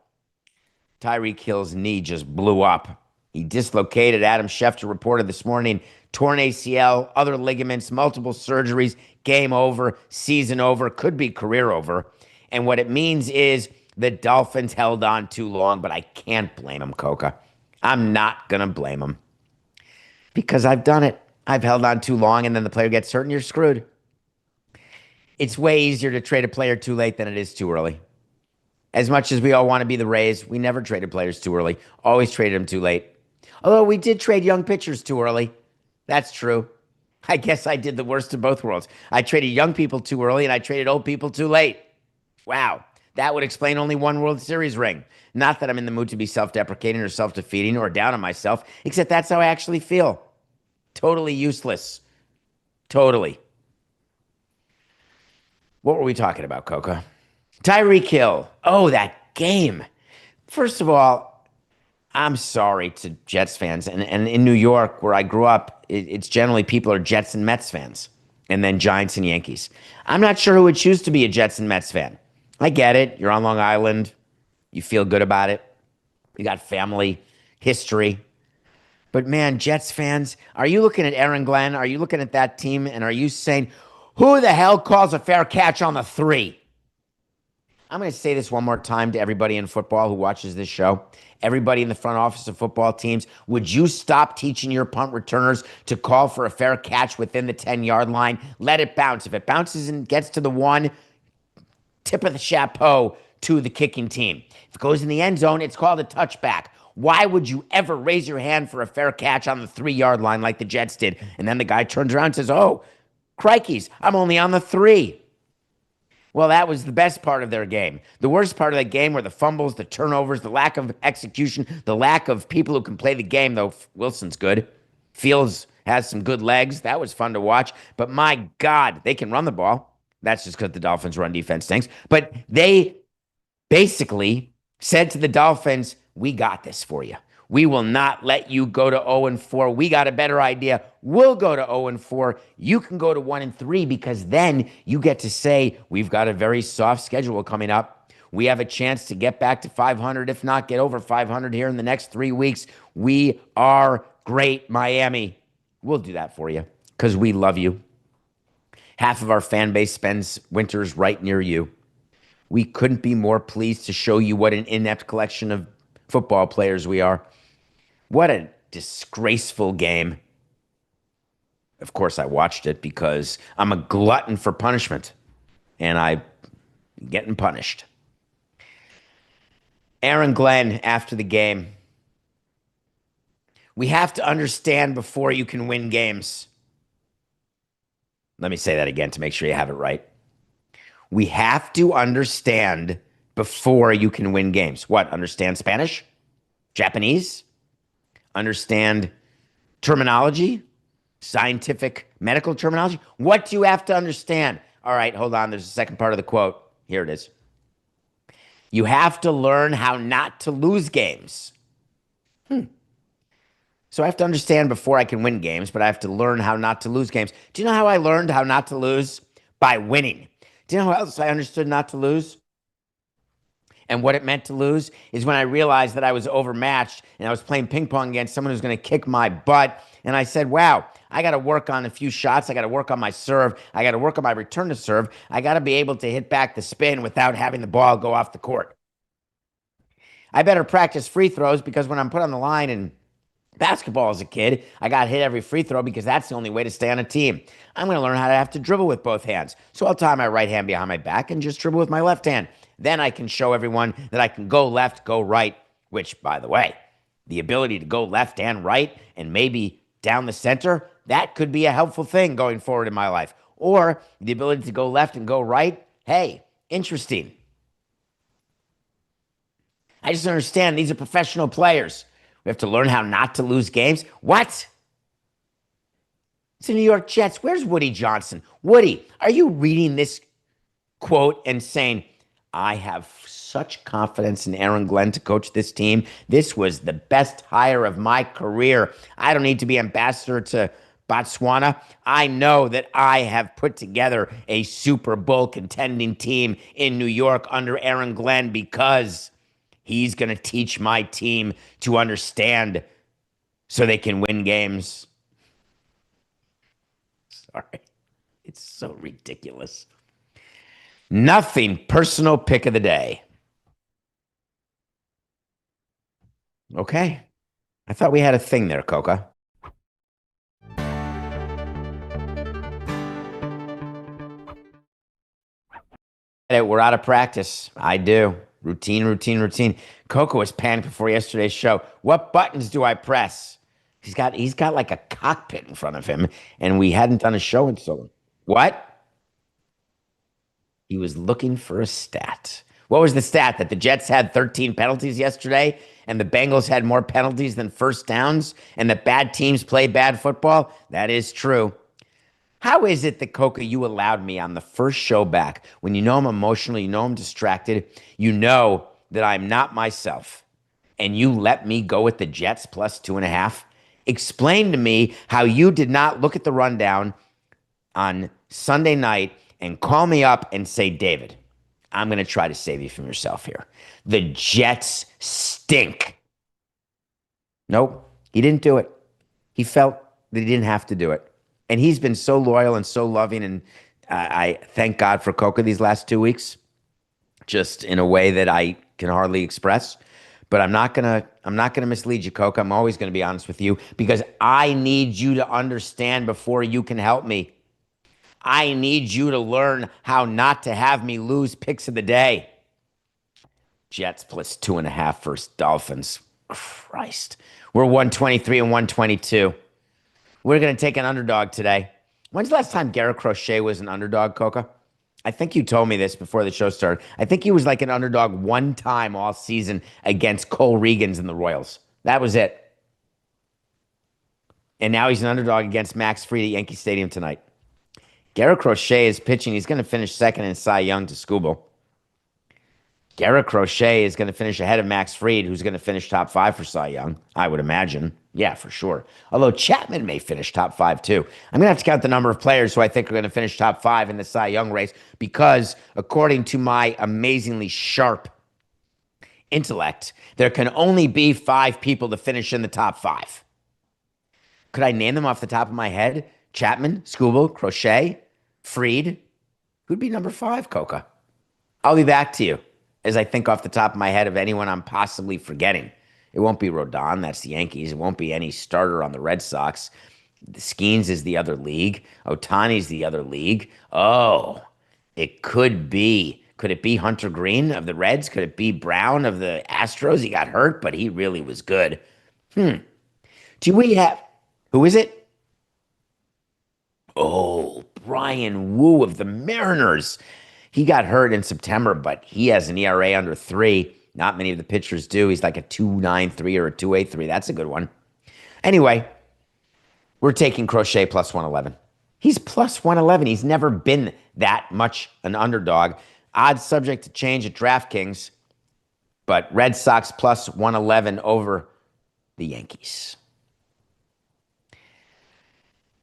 Tyreek Hill's knee just blew up. He dislocated. Adam Schefter reported this morning, torn ACL, other ligaments, multiple surgeries, game over, season over, could be career over. And what it means is the Dolphins held on too long, but I can't blame them, Coca. I'm not going to blame them because I've done it. I've held on too long, and then the player gets hurt, and you're screwed. It's way easier to trade a player too late than it is too early. As much as we all want to be the Rays, we never traded players too early. Always traded them too late. Although we did trade young pitchers too early. That's true. I guess I did the worst of both worlds. I traded young people too early, and I traded old people too late. Wow. That would explain only one World Series ring. Not that I'm in the mood to be self-deprecating or self-defeating or down on myself, except that's how I actually feel. Totally useless. Totally. What were we talking about, Coca? Tyreek Hill. Oh, that game. First of all, I'm sorry to Jets fans. And in New York, where I grew up, it's generally people are Jets and Mets fans, and then Giants and Yankees. I'm not sure who would choose to be a Jets and Mets fan. I get it. You're on Long Island. You feel good about it. You got family, history. But man, Jets fans, are you looking at Aaron Glenn? Are you looking at that team? And are you saying, who the hell calls a fair catch on the 3? I'm going to say this one more time to everybody in football who watches this show. Everybody in the front office of football teams, would you stop teaching your punt returners to call for a fair catch within the 10-yard line? Let it bounce. If it bounces and gets to the 1, tip of the chapeau to the kicking team. If it goes in the end zone, it's called a touchback. Why would you ever raise your hand for a fair catch on the 3-yard line like the Jets did? And then the guy turns around and says, oh, crikeys, I'm only on the 3. Well, that was the best part of their game. The worst part of that game were the fumbles, the turnovers, the lack of execution, the lack of people who can play the game, though Wilson's good. Fields has some good legs. That was fun to watch. But my God, they can run the ball. That's just because the Dolphins' run defense stinks. But they basically said to the Dolphins, we got this for you. We will not let you go to 0-4. We got a better idea. We'll go to 0-4. You can go to 1-3 because then you get to say, we've got a very soft schedule coming up. We have a chance to get back to 500, if not get over 500 here in the next 3 weeks. We are great, Miami. We'll do that for you because we love you. Half of our fan base spends winters right near you. We couldn't be more pleased to show you what an inept collection of football players we are. What a disgraceful game. Of course, I watched it because I'm a glutton for punishment, and I'm getting punished. Aaron Glenn, after the game, we have to understand before you can win games. Let me say that again to make sure you have it right. We have to understand before you can win games. What? Understand Spanish? Japanese? Understand terminology? Scientific medical terminology? What do you have to understand? All right, hold on. There's a second part of the quote. Here it is. You have to learn how not to lose games. So I have to understand before I can win games, but I have to learn how not to lose games. Do you know how I learned how not to lose? By winning. Do you know how else I understood not to lose? And what it meant to lose is when I realized that I was overmatched and I was playing ping pong against someone who's going to kick my butt. And I said, wow, I got to work on a few shots. I got to work on my serve. I got to work on my return to serve. I got to be able to hit back the spin without having the ball go off the court. I better practice free throws because when I'm put on the line in basketball as a kid, I got hit every free throw because that's the only way to stay on a team. I'm going to learn how to have to dribble with both hands. So I'll tie my right hand behind my back and just dribble with my left hand. Then I can show everyone that I can go left, go right, which, by the way, the ability to go left and right and maybe down the center, that could be a helpful thing going forward in my life. Or the ability to go left and go right, hey, interesting. I just understand these are professional players. We have to learn how not to lose games. What? It's the New York Jets. Where's Woody Johnson? Woody, are you reading this quote and saying, I have such confidence in Aaron Glenn to coach this team. This was the best hire of my career. I don't need to be ambassador to Botswana. I know that I have put together a Super Bowl contending team in New York under Aaron Glenn because he's going to teach my team to understand so they can win games. Sorry. It's so ridiculous. Nothing personal pick of the day. Okay. I thought we had a thing there, Coca. We're out of practice. I do. Routine. Coca was panicked before yesterday's show. What buttons do I press? He's got like a cockpit in front of him, and we hadn't done a show in so long. What? He was looking for a stat. What was the stat? That the Jets had 13 penalties yesterday and the Bengals had more penalties than first downs and that bad teams play bad football? That is true. How is it that, Coca, you allowed me on the first show back when you know I'm emotional, you know I'm distracted, you know that I'm not myself, and you let me go with the Jets plus 2.5? Explain to me how you did not look at the rundown on Sunday night and call me up and say, David, I'm going to try to save you from yourself here. The Jets stink. Nope, he didn't do it. He felt that he didn't have to do it. And he's been so loyal and so loving, and I thank God for Coca these last 2 weeks, just in a way that I can hardly express. But I'm not gonna mislead you, Coca. I'm always gonna be honest with you because I need you to understand before you can help me. I need you to learn how not to have me lose picks of the day. Jets plus 2.5 versus Dolphins. Christ. We're 123 and 122. We're going to take an underdog today. When's the last time Garrett Crochet was an underdog, Coca? I think you told me this before the show started. I think he was like an underdog one time all season against Cole Regans and the Royals. That was it. And now he's an underdog against Max Fried at Yankee Stadium tonight. Garrett Crochet is pitching. He's going to finish second in Cy Young to Skubal. Garrett Crochet is going to finish ahead of Max Fried, who's going to finish top 5 for Cy Young, I would imagine. Yeah, for sure. Although Chapman may finish top 5 too. I'm going to have to count the number of players who I think are going to finish top 5 in the Cy Young race because, according to my amazingly sharp intellect, there can only be 5 people to finish in the top 5. Could I name them off the top of my head? Chapman, Skubal, Crochet, Fried. Who'd be number 5, Coca? I'll be back to you as I think off the top of my head of anyone I'm possibly forgetting. It won't be Rodon. That's the Yankees. It won't be any starter on the Red Sox. Skeens is the other league. Ohtani's the other league. Oh, it could be. Could it be Hunter Green of the Reds? Could it be Brown of the Astros? He got hurt, but he really was good. Do we have... Who is it? Oh, Brian Wu of the Mariners. He got hurt in September, but he has an ERA under 3. Not many of the pitchers do. He's like a 2.93 or a 2.83. That's a good one. Anyway, we're taking Crochet plus 111. He's plus 111. He's never been that much an underdog. Odds subject to change at DraftKings, but Red Sox plus 111 over the Yankees.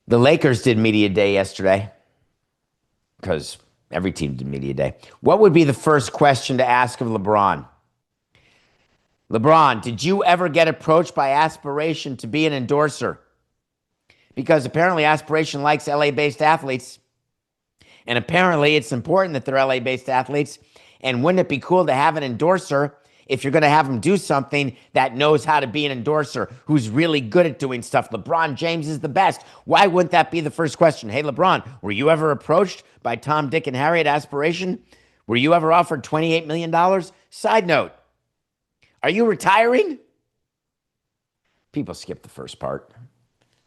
The Lakers did media day yesterday because every team did media day. What would be the first question to ask of LeBron? LeBron, did you ever get approached by Aspiration to be an endorser? Because apparently Aspiration likes LA-based athletes. And apparently it's important that they're LA-based athletes. And wouldn't it be cool to have an endorser if you're going to have them do something that knows how to be an endorser, who's really good at doing stuff? LeBron James is the best. Why wouldn't that be the first question? Hey, LeBron, were you ever approached by Tom, Dick, and Harry at Aspiration? Were you ever offered $28 million? Side note, are you retiring? People skip the first part.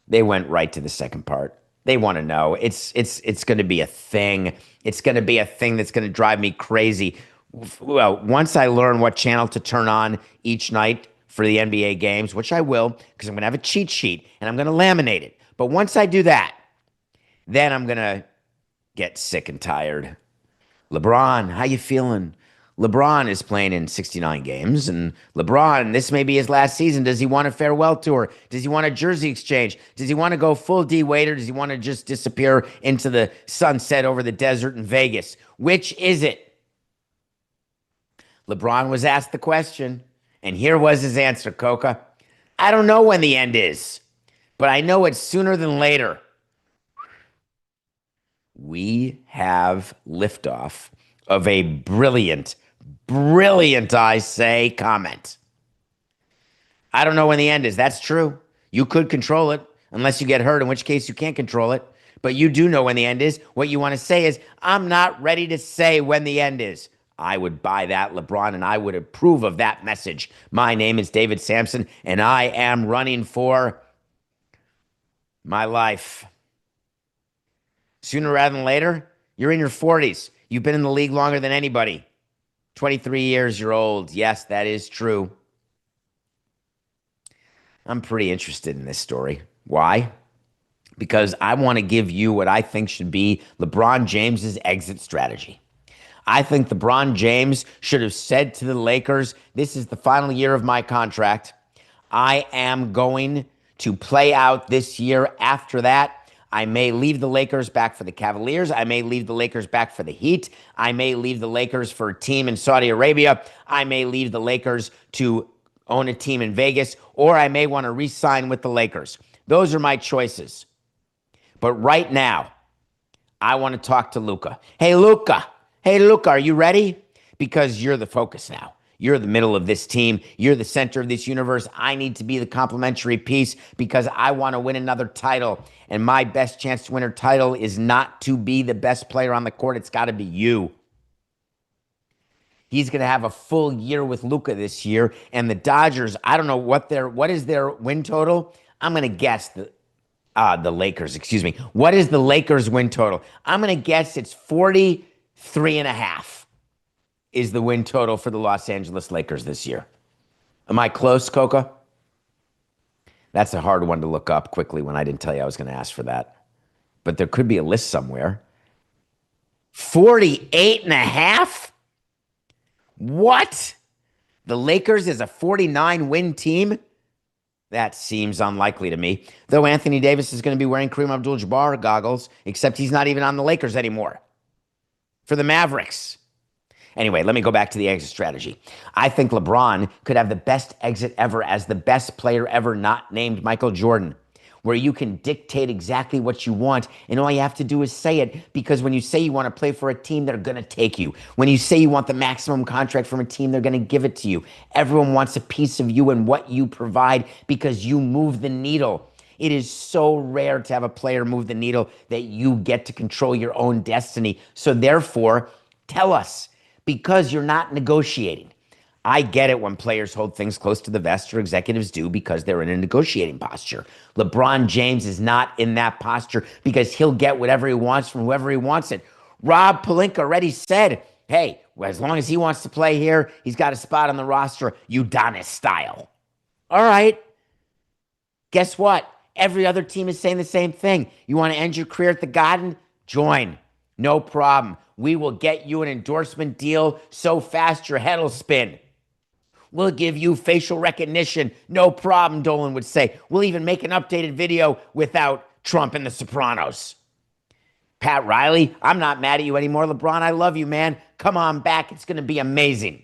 They went right to the second part. They want to know. It's going to be a thing. It's going to be a thing that's going to drive me crazy. Well, once I learn what channel to turn on each night for the NBA games, which I will, because I'm going to have a cheat sheet and I'm going to laminate it. But once I do that, then I'm going to get sick and tired. LeBron, how you feeling? LeBron is playing in 69 games, and LeBron, this may be his last season. Does he want a farewell tour? Does he want a jersey exchange? Does he want to go full D Wade, or does he want to just disappear into the sunset over the desert in Vegas? Which is it? LeBron was asked the question, and here was his answer, Coca. I don't know when the end is, but I know it's sooner than later. We have liftoff of a brilliant, I say, comment. I don't know when the end is. That's true. You could control it unless you get hurt, in which case you can't control it. But you do know when the end is. What you want to say is, I'm not ready to say when the end is. I would buy that, LeBron, and I would approve of that message. My name is David Samson, and I am running for my life. Sooner rather than later, you're in your 40s. You've been in the league longer than anybody. 23 years, you're old. Yes, that is true. I'm pretty interested in this story. Why? Because I want to give you what I think should be LeBron James's exit strategy. I think LeBron James should have said to the Lakers, this is the final year of my contract. I am going to play out this year. After that, I may leave the Lakers back for the Cavaliers. I may leave the Lakers back for the Heat. I may leave the Lakers for a team in Saudi Arabia. I may leave the Lakers to own a team in Vegas, or I may want to re-sign with the Lakers. Those are my choices. But right now, I want to talk to Luka. Hey, Luka, are you ready? Because you're the focus now. You're the middle of this team. You're the center of this universe. I need to be the complementary piece because I want to win another title. And my best chance to win a title is not to be the best player on the court. It's got to be you. He's going to have a full year with Luka this year. And the Dodgers, I don't know what is their win total? I'm going to guess the Lakers, excuse me. What is the Lakers win total? I'm going to guess it's 43.5. Is the win total for the Los Angeles Lakers this year. Am I close, Coca? That's a hard one to look up quickly when I didn't tell you I was going to ask for that. But there could be a list somewhere. 48.5? What? The Lakers is a 49-win team? That seems unlikely to me. Though Anthony Davis is going to be wearing Kareem Abdul-Jabbar goggles, except he's not even on the Lakers anymore. For the Mavericks. Anyway, let me go back to the exit strategy. I think LeBron could have the best exit ever as the best player ever not named Michael Jordan, where you can dictate exactly what you want, and all you have to do is say it, because when you say you want to play for a team, they're going to take you. When you say you want the maximum contract from a team, they're going to give it to you. Everyone wants a piece of you and what you provide because you move the needle. It is so rare to have a player move the needle that you get to control your own destiny. So therefore, tell us. Because you're not negotiating. I get it when players hold things close to the vest, or executives do, because they're in a negotiating posture. LeBron James is not in that posture because he'll get whatever he wants from whoever he wants it. Rob Pelinka already said, hey, as long as he wants to play here, he's got a spot on the roster, Udonis style. All right. Guess what? Every other team is saying the same thing. You want to end your career at the Garden? Join. No problem. We will get you an endorsement deal so fast your head will spin. We'll give you facial recognition. No problem, Dolan would say. We'll even make an updated video without Trump and the Sopranos. Pat Riley, I'm not mad at you anymore. LeBron, I love you, man. Come on back. It's going to be amazing.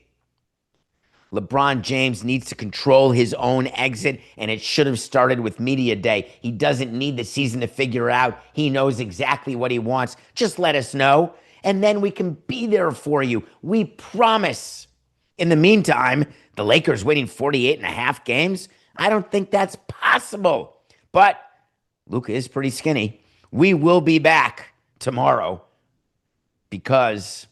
LeBron James needs to control his own exit, and it should have started with Media Day. He doesn't need the season to figure it out. He knows exactly what he wants. Just let us know, and then we can be there for you. We promise. In the meantime, the Lakers winning 48.5 games? I don't think that's possible. But Luka is pretty skinny. We will be back tomorrow because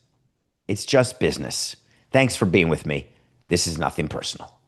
it's just business. Thanks for being with me. This is nothing personal.